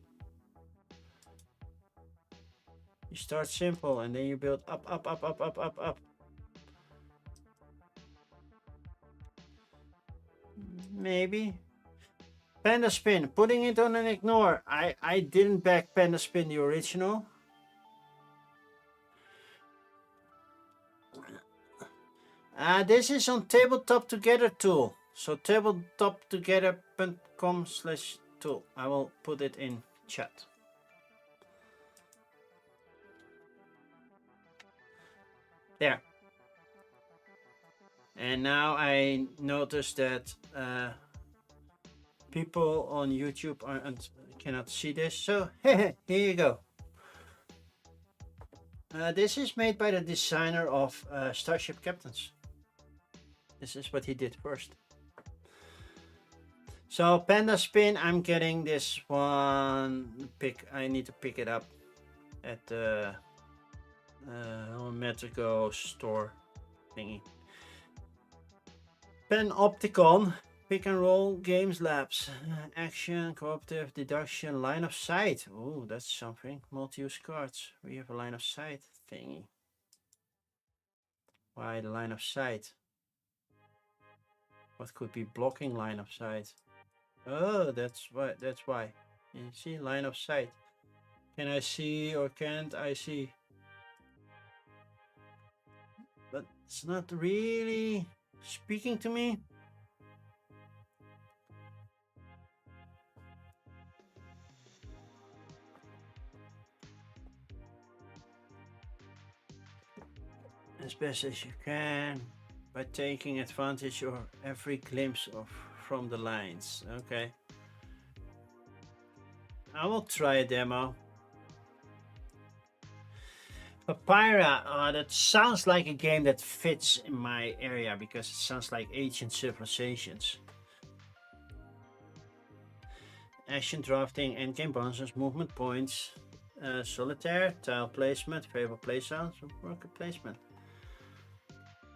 You start simple and then you build up. Maybe. Panda Spin, putting it on an ignore. I didn't back Panda Spin the original. This is on Tabletop Together tool. So tabletoptogether.com/tool. I will put it in chat. There. And now I noticed that people on YouTube cannot see this, so here you go. This is made by the designer of Starship Captains. This is what he did first. So Panda Spin, I'm getting this one. I need to pick it up at the Metrico store thingy. Panopticon. Pick and roll games labs. Action, cooperative, deduction, line of sight. Oh, that's something. Multi-use cards. We have a line of sight thingy. Why the line of sight? What could be blocking line of sight? Oh, that's why. You see, line of sight. Can I see or can't I see? It's not really speaking to me. As best as you can by taking advantage of every glimpse of from the lines. Okay. I will try a demo. Papyra, that sounds like a game that fits in my area because it sounds like ancient civilizations. Action drafting, endgame bonuses, movement points, solitaire, tile placement, favorable play sounds, worker placement.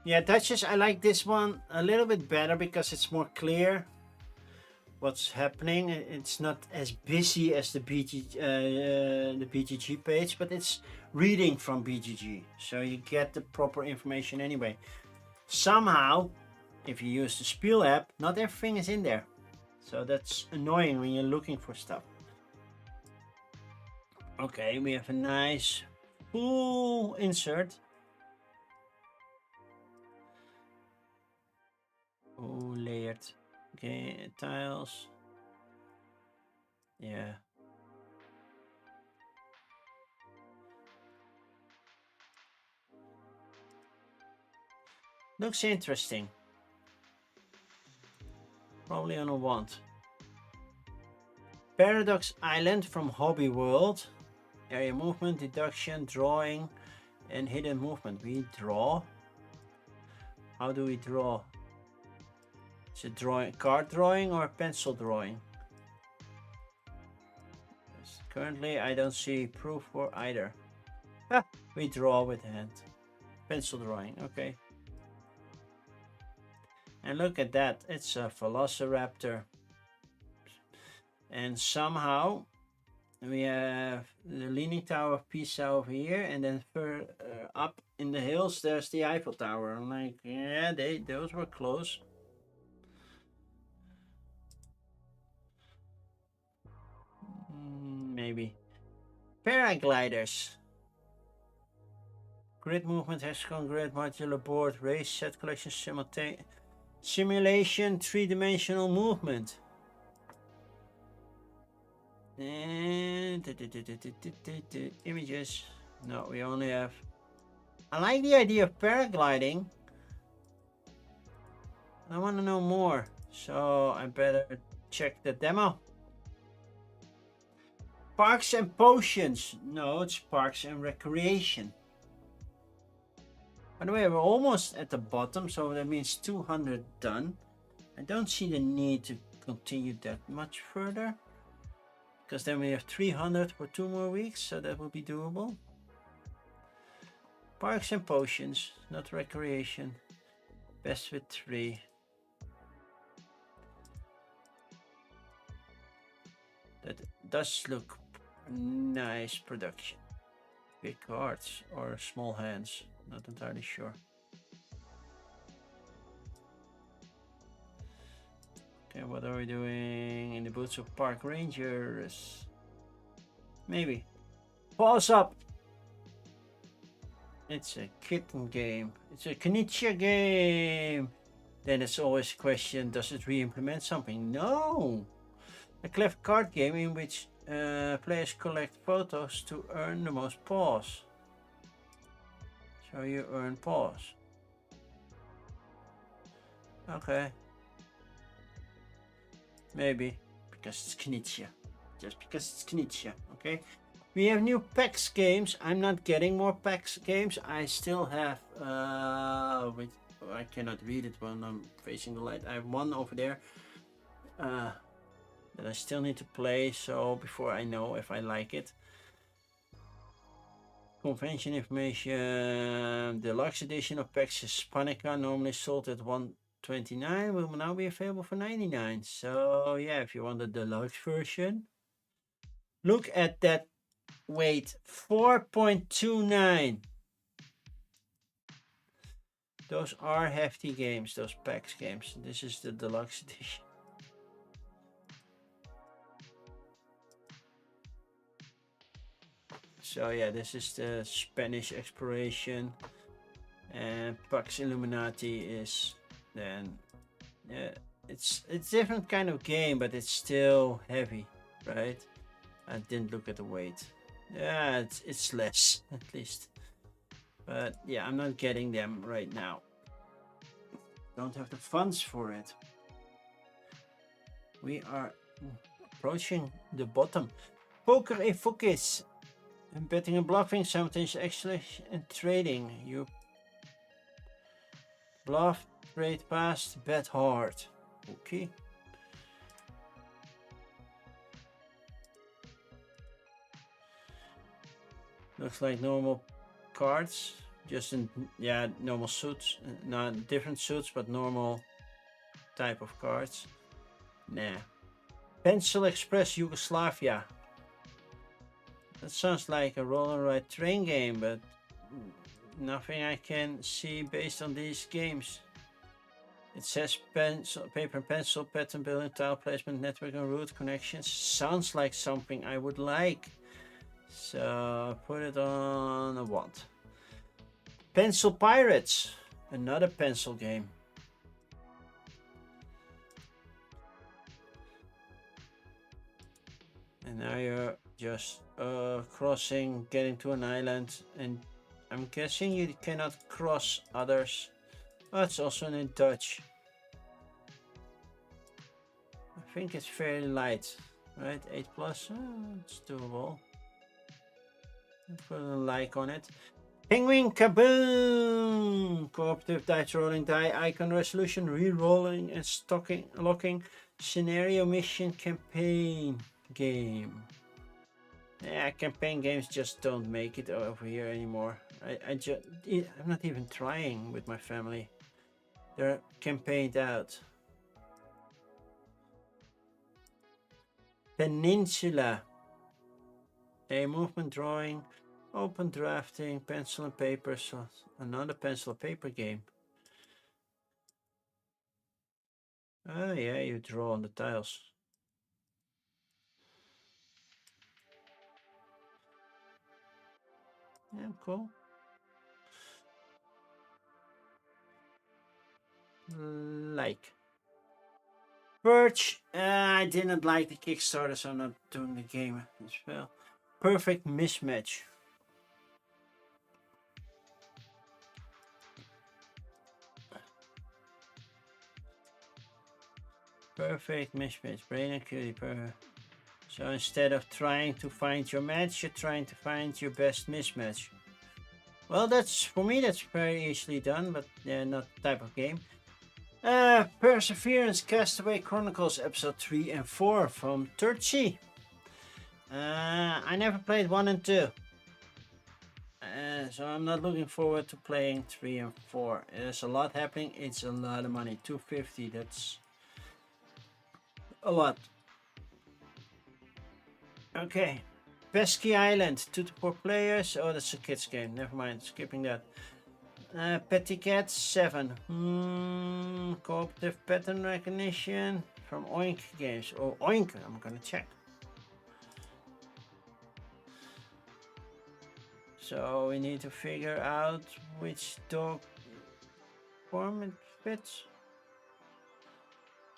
Yeah, Duchess, I like this one a little bit better because it's more clear what's happening. It's not as busy as the BGG page, but it's reading from BGG, so you get the proper information anyway. Somehow, if you use the Spiel app, not everything is in there, so that's annoying when you're looking for stuff. Okay, we have a nice full insert. Oh, layered. Okay, tiles. Yeah. Looks interesting. Probably on a want. Paradox Island from Hobby World. Area movement, deduction, drawing, and hidden movement. We draw. How do we draw? Is it drawing, card drawing or pencil drawing? Yes, currently, I don't see proof for either. Ah, we draw with hand. Pencil drawing, okay. And look at that, it's a Velociraptor. And somehow we have the Leaning Tower of Pisa over here, and then further up in the hills there's the Eiffel Tower. I'm like, yeah, those were close. Maybe. Paragliders. Grid movement, hexagon grid, modular board, race, set collection, simulation, three-dimensional movement. And images. No, we only have. I like the idea of paragliding. I want to know more, so I better check the demo. Parks and Potions. No, it's Parks and Recreation. By the way, we're almost at the bottom, so that means 200 done. I don't see the need to continue that much further, because then we have 300 for 2 more weeks, so that will be doable. Parks and Potions, not Recreation. Best with 3. That does look nice production. Big cards or small hands, not entirely sure. Okay, what are we doing in the boots of Park Rangers? Maybe. Pause up! It's a kitten game. It's a Knitsche game! Then it's always a question, does it re-implement something? No! A clever card game in which players collect photos to earn the most paws. So you earn paws. Okay. Maybe. Because it's Knitsche. Just because it's Knitsche. Okay. We have new PAX games. I'm not getting more PAX games. I still have... wait, I cannot read it when I'm facing the light. I have one over there. That I still need to play, so before I know if I like it. Convention information. Deluxe edition of PAX Hispanica, normally sold at $129, will now be available for $99. So yeah, if you want the deluxe version, look at that weight, 4.29. Those are hefty games, those PAX games. This is the deluxe edition. So yeah, this is the Spanish exploration, And Pax Illuminati is then, yeah, it's different kind of game, but it's still heavy, right? I didn't look at the weight. Yeah, it's less at least. But yeah, I'm not getting them right now. Don't have the funds for it. We are approaching the bottom. Poker a focus. Betting and bluffing, simultaneous acceleration and trading. You bluff, trade fast, bet hard. Okay. Looks like normal cards. Just in, yeah, normal suits. Not different suits, but normal type of cards. Nah. Pencil Express Yugoslavia. That sounds like a roll and ride train game, but nothing I can see based on these games. It says pencil, paper and pencil, pattern building, tile placement, network and route connections. Sounds like something I would like. So put it on a want. Pencil Pirates. Another pencil game. And now you're just crossing, getting to an island, and I'm guessing you cannot cross others. Oh, it's also in Dutch. I think it's fairly light, right? 8 plus, it's doable. Put a like on it. Penguin Kaboom! Cooperative dice rolling die icon resolution, re-rolling and stocking, locking scenario mission campaign game. Yeah, campaign games just don't make it over here anymore. I'm not even trying with my family. They're campaigned out. Peninsula. A movement drawing, open drafting, pencil and paper. So another pencil and paper game. Oh yeah, you draw on the tiles. Yeah, cool. Like. Birch, I didn't like the Kickstarter, so I'm not doing the game as well. Perfect mismatch. Perfect mismatch. Brain and cutie. Perfect. So instead of trying to find your match, you're trying to find your best mismatch. Well, that's for me. That's very easily done, but not the type of game. Perseverance, Castaway Chronicles, episode 3 and 4 from Turkey. I never played 1 and 2. So I'm not looking forward to playing 3 and 4. There's a lot happening. It's a lot of money. 250. That's a lot. Okay. Pesky Island. 2 to 4 players. Oh, that's a kids game. Never mind. Skipping that. Petty Cat 7. Cooperative pattern recognition from Oink Games. Oh, Oink. I'm gonna check. So we need to figure out which dog form it fits.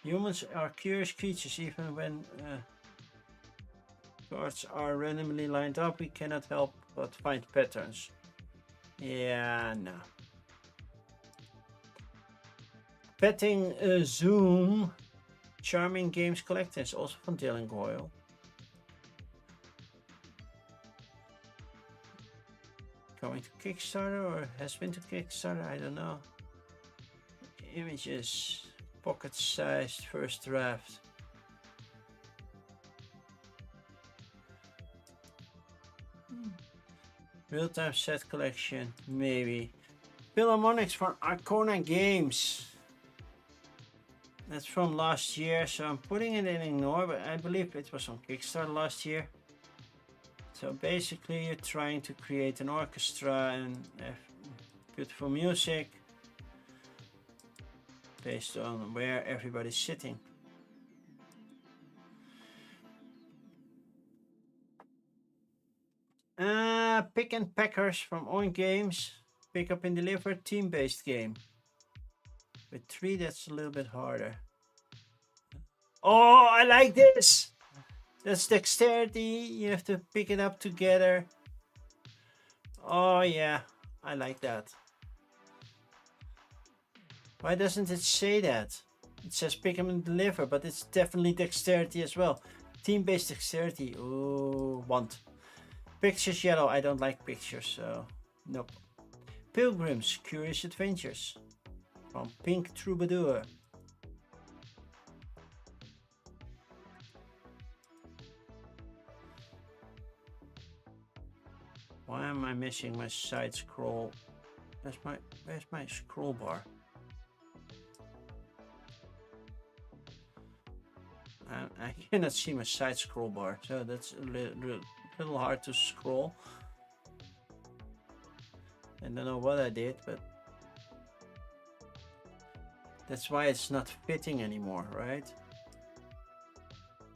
Humans are curious creatures. Even when cards are randomly lined up, we cannot help but find patterns. Yeah, no. Petting Zoom. Charming Games Collectors, also from Dylan Goyle. Going to Kickstarter or has been to Kickstarter, I don't know. Images, pocket sized first draft. Real-time set collection, maybe. Philharmonics from Arcona Games. That's from last year, so I'm putting it in ignore, but I believe it was on Kickstarter last year. So basically you're trying to create an orchestra and have beautiful music based on where everybody's sitting. Pick and Packers from Oink Games. Pick up and deliver, team-based game. With 3, that's a little bit harder. Oh, I like this! That's dexterity. You have to pick it up together. Oh yeah, I like that. Why doesn't it say that? It says pick up and deliver, but it's definitely dexterity as well. Team-based dexterity. Oh, want. Pictures yellow. I don't like pictures, so nope. Pilgrims, Curious Adventures. From Pink Troubadour. Why am I missing my side scroll? Where's my scroll bar? I cannot see my side scroll bar, so that's a little hard to scroll. I don't know what I did, but that's why it's not fitting anymore, right?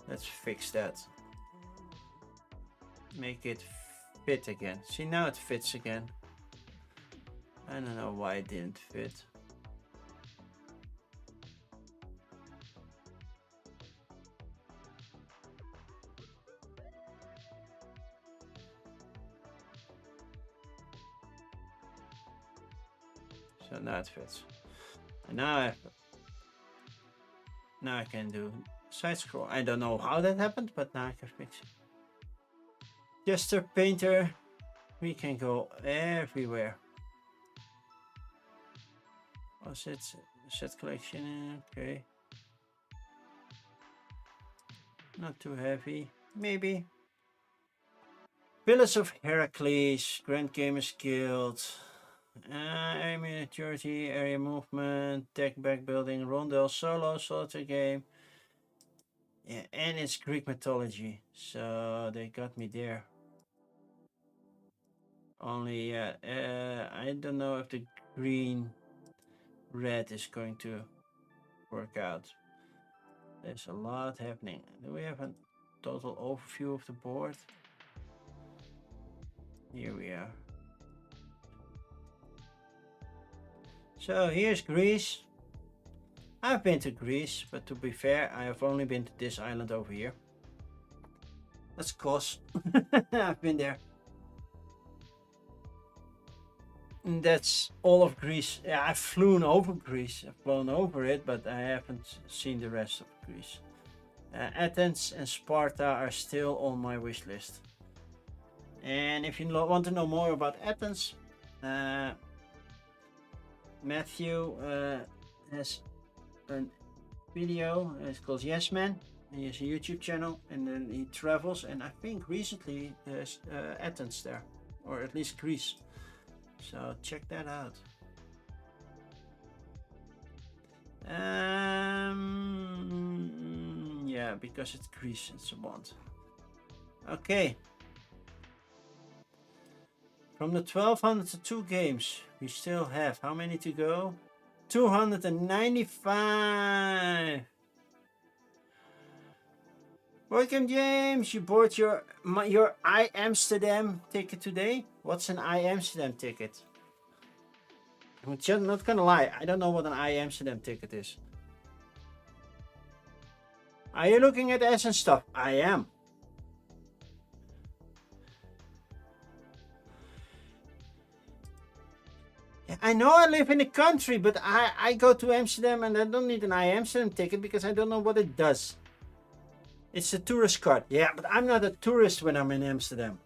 Let's fix that. Make it fit again. See, now it fits again. I don't know why it didn't fit. So now it fits. And now I can do side scroll. I don't know how that happened, but now I can fix it. Gesture painter, we can go everywhere. Was it set collection? Okay. Not too heavy, maybe. Pillars of Heracles, Grand Gamers Guild. Area miniaturity, area movement, deck back building, rondel, solo, solitaire game. Yeah, and it's Greek mythology, so they got me there. Only, I don't know if the green-red is going to work out. There's a lot happening. Do we have a total overview of the board? Here we are. So here's Greece. I've been to Greece, but to be fair, I have only been to this island over here. That's Kos. I've been there. And that's all of Greece. Yeah, I've flown over Greece. I've flown over it, but I haven't seen the rest of Greece. Athens and Sparta are still on my wish list. And if you want to know more about Athens, Matthew has a video. It's called Yes Man. He has a YouTube channel, and then he travels. And I think recently there's Athens there, or at least Greece. So check that out. Yeah, because it's Greece, it's a bond. Okay. From the 1202 games, we still have how many to go? 295. Welcome, James. You bought your I Amsterdam ticket today. What's an I Amsterdam ticket? I'm just not gonna lie. I don't know what an I Amsterdam ticket is. Are you looking at Essen stuff? I am. I know I live in the country, but I go to Amsterdam and I don't need an I Amsterdam ticket because I don't know what it does. It's a tourist card. Yeah, but I'm not a tourist when I'm in Amsterdam.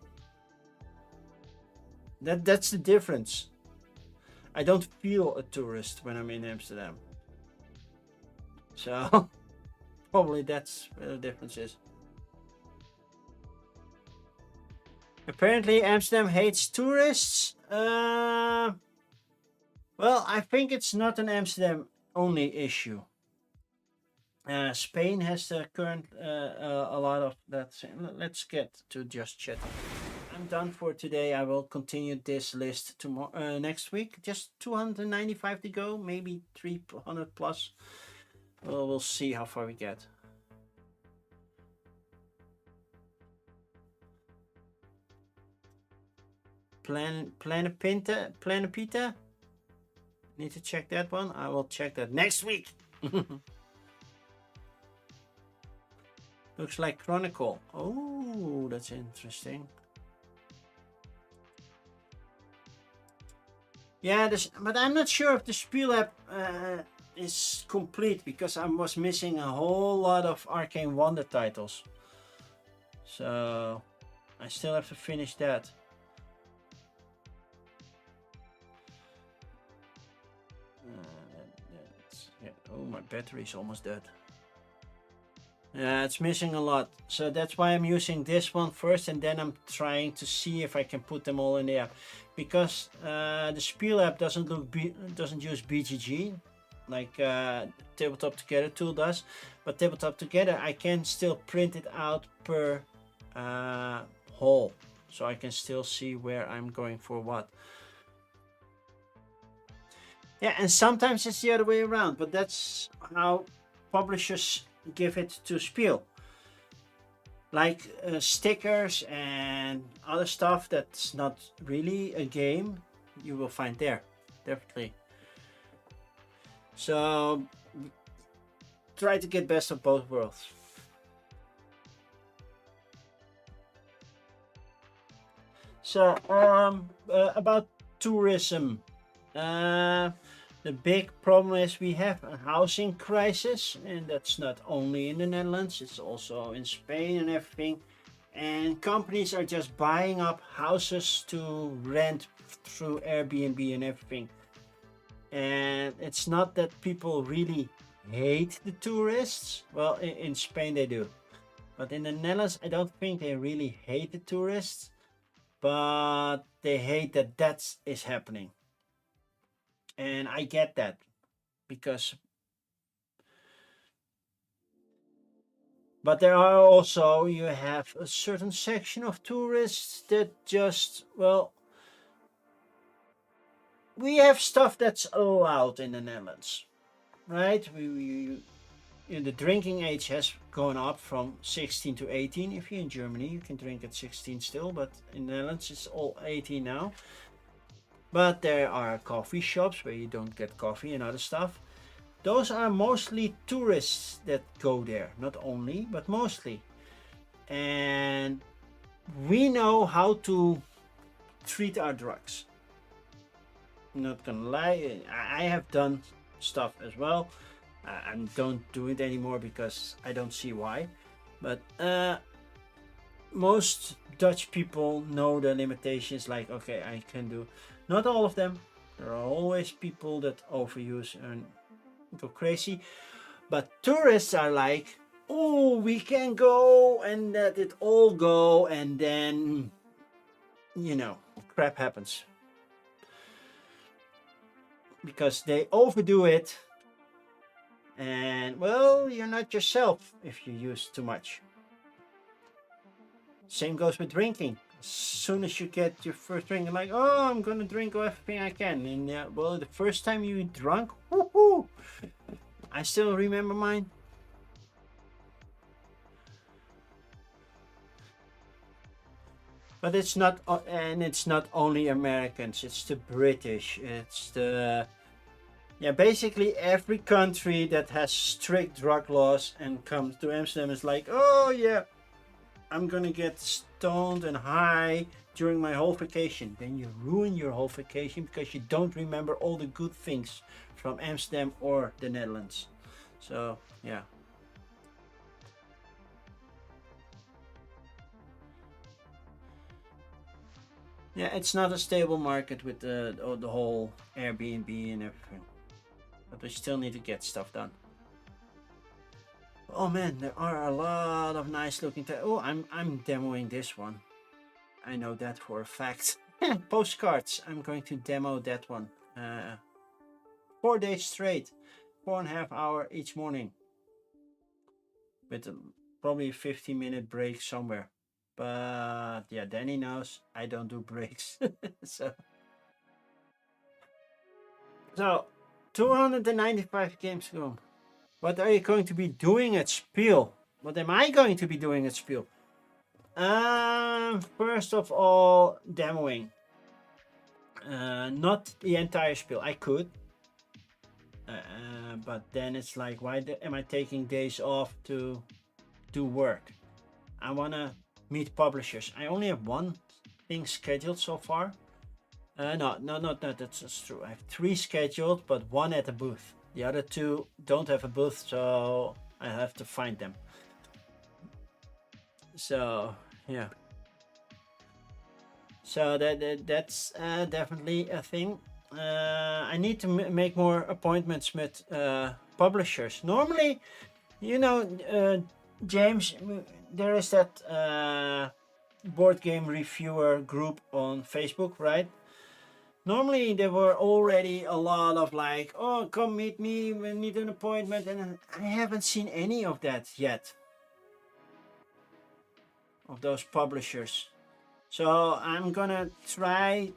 That's the difference. I don't feel a tourist when I'm in Amsterdam. So, probably that's where the difference is. Apparently Amsterdam hates tourists. Well, I think it's not an Amsterdam only issue. Spain has the current a lot of that. Let's get to just chatting. I'm done for today. I will continue this list tomorrow, next week. Just 295 to go, maybe 300 plus. Well, we'll see how far we get. Planepita. Need to check that one. I will check that next week. Looks like Chronicle. Oh, that's interesting. Yeah, but I'm not sure if the Spiel app is complete because I was missing a whole lot of Arcane Wonder titles. So I still have to finish that. Yeah. Oh, my battery's almost dead. Yeah, it's missing a lot. So that's why I'm using this one first, and then I'm trying to see if I can put them all in the app. Because the Spiel app doesn't use BGG like Tabletop Together tool does, but Tabletop Together I can still print it out per hole, so I can still see where I'm going for what. Yeah, and sometimes it's the other way around, but that's how publishers give it to Spiel. Like stickers and other stuff that's not really a game, you will find there, definitely. So try to get best of both worlds. So about tourism, the big problem is we have a housing crisis, and that's not only in the Netherlands, it's also in Spain and everything. And companies are just buying up houses to rent through Airbnb and everything. And it's not that people really hate the tourists. Well, in Spain they do. But in the Netherlands, I don't think they really hate the tourists. But they hate that is happening. And I get that, because but there are also, you have a certain section of tourists that just, well, we have stuff that's allowed in the Netherlands, right? The drinking age has gone up from 16 to 18. If you're in Germany, you can drink at 16 still, but in the Netherlands it's all 18 now. But there are coffee shops where you don't get coffee and other stuff. Those are mostly tourists that go there. Not only, but mostly. And we know how to treat our drugs. I'm not gonna lie, I have done stuff as well. I don't do it anymore because I don't see why. But most Dutch people know the limitations, like, okay, I can do. Not all of them. There are always people that overuse and go crazy. But tourists are like, oh, we can go and let it all go, and then, crap happens. Because they overdo it, and, well, you're not yourself if you use too much. Same goes with drinking. As soon as you get your first drink, you're like, oh, I'm gonna drink everything I can. And well, the first time you drunk, woohoo! I still remember mine. But it's not, and it's not only Americans. It's the British. It's the, basically every country that has strict drug laws and comes to Amsterdam is like, oh yeah, I'm gonna get stoned and high during my whole vacation. Then you ruin your whole vacation because you don't remember all the good things from Amsterdam or the Netherlands. So yeah. Yeah, it's not a stable market with the whole Airbnb and everything. But we still need to get stuff done. Oh man, there are a lot of nice looking oh, I'm demoing this one. I know that for a fact. Postcards. I'm going to demo that one. 4 days straight. 4.5 hours each morning. With probably a 15-minute break somewhere. But yeah, Danny knows I don't do breaks. So 295 games gone. What are you going to be doing at Spiel? What am I going to be doing at Spiel? First of all, demoing. Not the entire Spiel. I could, but then it's like, why am I taking days off to do work? I wanna meet publishers. I only have one thing scheduled so far. No, that's true. I have 3 scheduled, but 1 at a booth. The other 2 don't have a booth, so I have to find them. So yeah. So that's definitely a thing. I need to make more appointments with publishers. Normally, you know, James, there is that board game reviewer group on Facebook, right? Normally there were already a lot of like, oh, come meet me, we need an appointment, and I haven't seen any of that yet. Of those publishers. So I'm gonna try,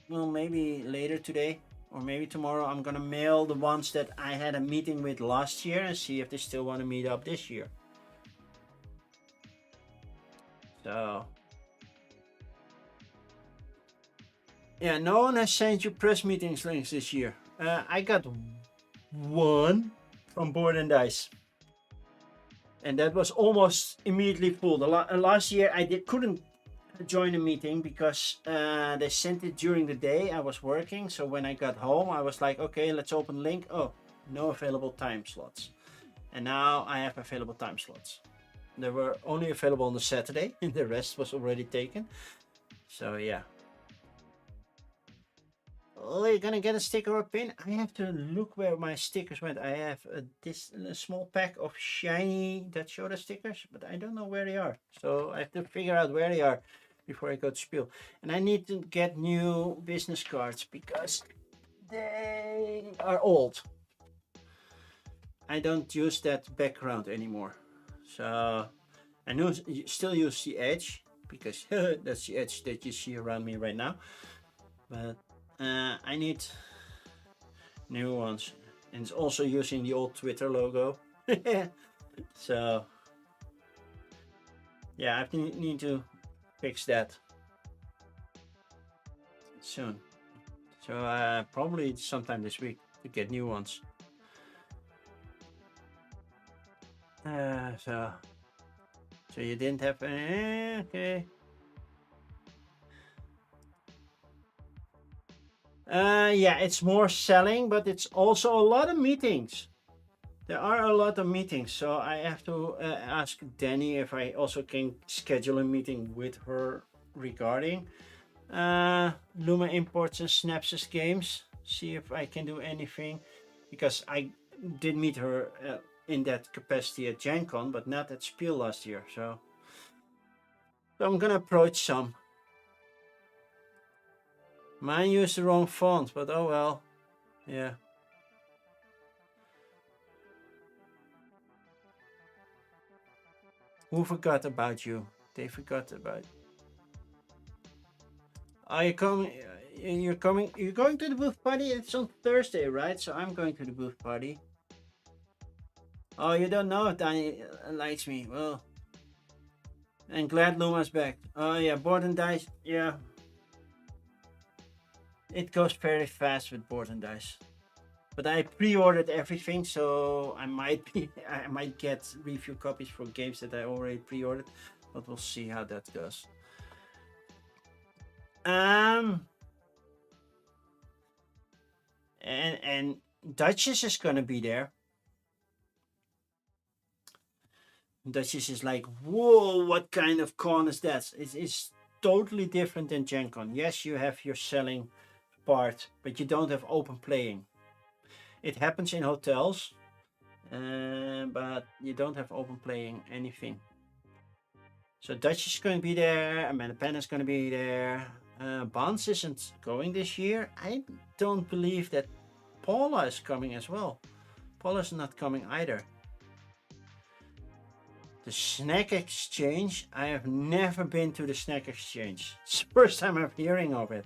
well, maybe later today or maybe tomorrow, I'm gonna mail the ones that I had a meeting with last year and see if they still want to meet up this year. So yeah, no one has sent you press meetings links this year. I got one from Board and Dice, and that was almost immediately full. The last year I couldn't join a meeting because they sent it during the day. I was working, so when I got home I was like, okay, let's open link. Oh, no available time slots. And now I have available time slots. They were only available on the Saturday and the rest was already taken. So yeah. Oh, you're gonna get a sticker or a pin? I have to look where my stickers went. I have a small pack of shiny Dutch Yoda stickers, but I don't know where they are. So I have to figure out where they are before I go to Spiel. And I need to get new business cards because they are old. I don't use that background anymore. So I still use the edge because that's the edge that you see around me right now. But I need new ones, and it's also using the old Twitter logo. So yeah, I need to fix that soon. So probably sometime this week to get new ones. So you didn't have okay. Yeah, it's more selling, but it's also a lot of meetings. There are a lot of meetings, so I have to ask Danny if I also can schedule a meeting with her regarding Luma Imports and Snaps' games. See if I can do anything, because I did meet her in that capacity at Gen Con, but not at Spiel last year. So I'm gonna approach some. Mine used the wrong font, but oh well. Yeah. Who forgot about you? They forgot about. Are you coming? You're coming. You're going to the booth party. It's on Thursday, right? So I'm going to the booth party. Oh, you don't know if Danny likes me. Well, and glad Luma's back. Oh yeah, Board and Dice. Yeah, it goes very fast with Board and Dice. But I pre-ordered everything, so I might get review copies for games that I already pre-ordered, but we'll see how that goes. And Duchess is gonna be there. Duchess is like, whoa, what kind of con is that? It's totally different than Gen Con. Yes, you have your selling part, but you don't have open playing. It happens in hotels, but you don't have open playing anything. So Dutch is going to be there, Amanda Penn is going to be there. Bonds isn't going this year. I don't believe that Paula is coming as well. Paula's not coming either. The Snack Exchange, I have never been to the Snack Exchange. It's the first time I'm hearing of it.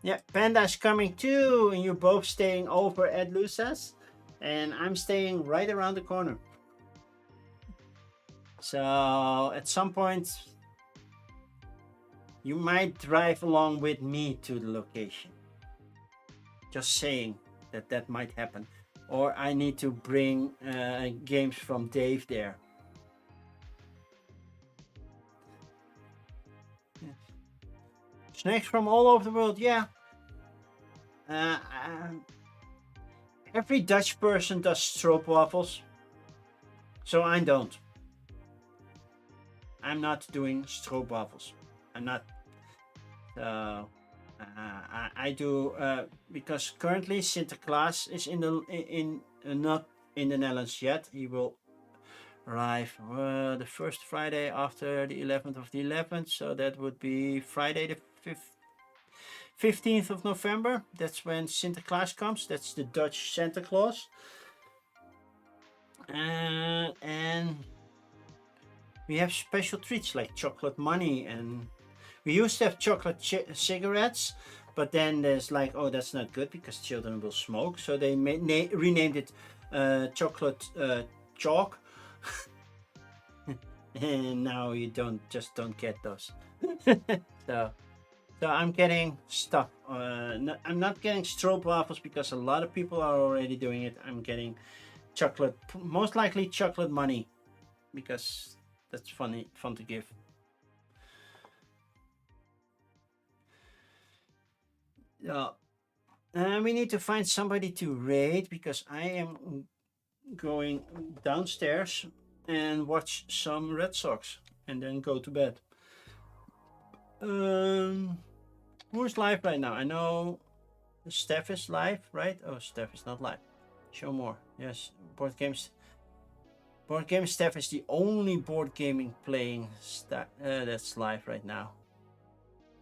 Yeah, Panda's coming too, and you're both staying over at Lusa's, and I'm staying right around the corner. So at some point, you might drive along with me to the location. Just saying that might happen. Or I need to bring games from Dave there. Yeah. Snacks from all over the world, yeah. Every Dutch person does stroopwafels, so I don't. I'm not doing stroopwafels. I'm not. I do because currently Sinterklaas is not in the Netherlands yet. He will arrive the first Friday after the 11th of the 11th, so that would be Friday the 15th of November. That's when Sinterklaas comes. That's the Dutch Santa Claus. And we have special treats like chocolate money, and we used to have chocolate cigarettes, but then there's like, oh, that's not good because children will smoke, so they renamed it chocolate chalk. And now you don't get those. So I'm getting stuff. I'm not getting stroopwafels because a lot of people are already doing it. I'm getting chocolate, most likely chocolate money, because that's fun to give. We need to find somebody to raid because I am going downstairs and watch some Red Sox and then go to bed. Who's live right now? I know Steph is live, right? Oh, Steph is not live. Show more. Yes, board games. Board game Steph is the only board gaming playing that's live right now.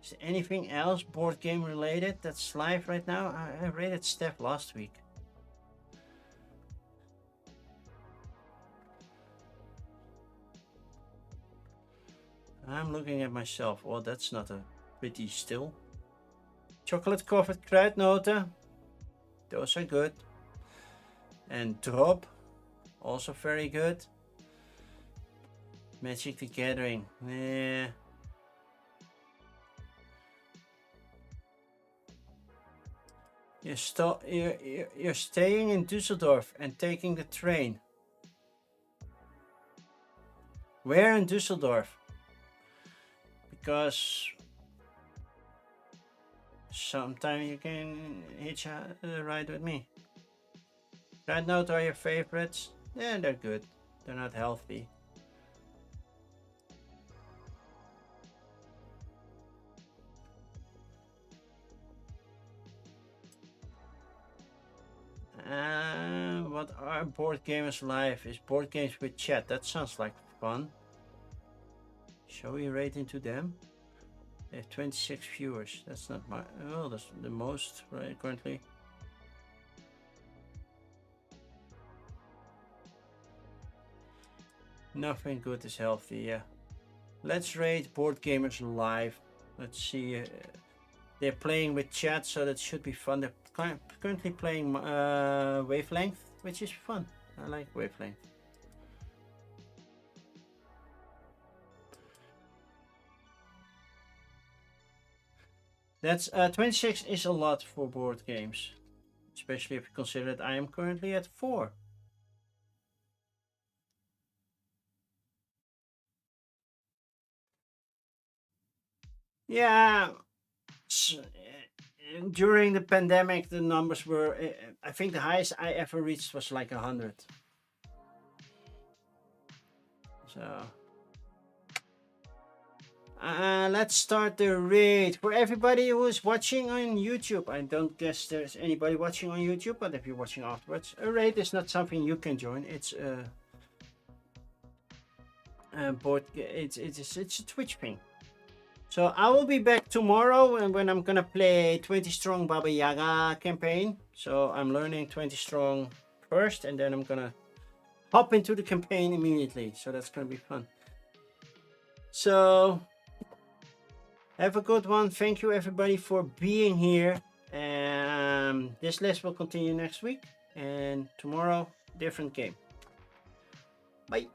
Is there anything else board game related that's live right now? I rated Steph last week. I'm looking at myself. Oh, that's not a pretty still. Chocolate covered kruidnoten. Those are good. And drop. Also very good. Magic the Gathering. Yeah. You're staying in Düsseldorf and taking the train. Where in Düsseldorf? Because sometime you can hitch a ride with me. Red Note are your favorites? Yeah, they're good. They're not healthy. What are board gamers live? Is board games with chat? That sounds like fun. Shall we rate into them? They have 26 viewers. That's not my. Oh, that's the most right currently. Nothing good is healthy. Yeah. Let's rate board gamers live. Let's see. They're playing with chat, so that should be fun. They're currently playing Wavelength, which is fun. I like Wavelength. That's 26 is a lot for board games, especially if you consider that I am currently at 4. Yeah, during the pandemic, the numbers were, I think the highest I ever reached was like 100. So let's start the raid. For everybody who is watching on YouTube, I don't guess there's anybody watching on YouTube, but if you're watching afterwards, a raid is not something you can join. It's a it's a Twitch thing. So I will be back tomorrow when I'm gonna play 20 Strong Baba Yaga campaign. So I'm learning 20 Strong first, and then I'm gonna hop into the campaign immediately. So that's gonna be fun. So have a good one. Thank you everybody for being here. This list will continue next week, and tomorrow different game. Bye.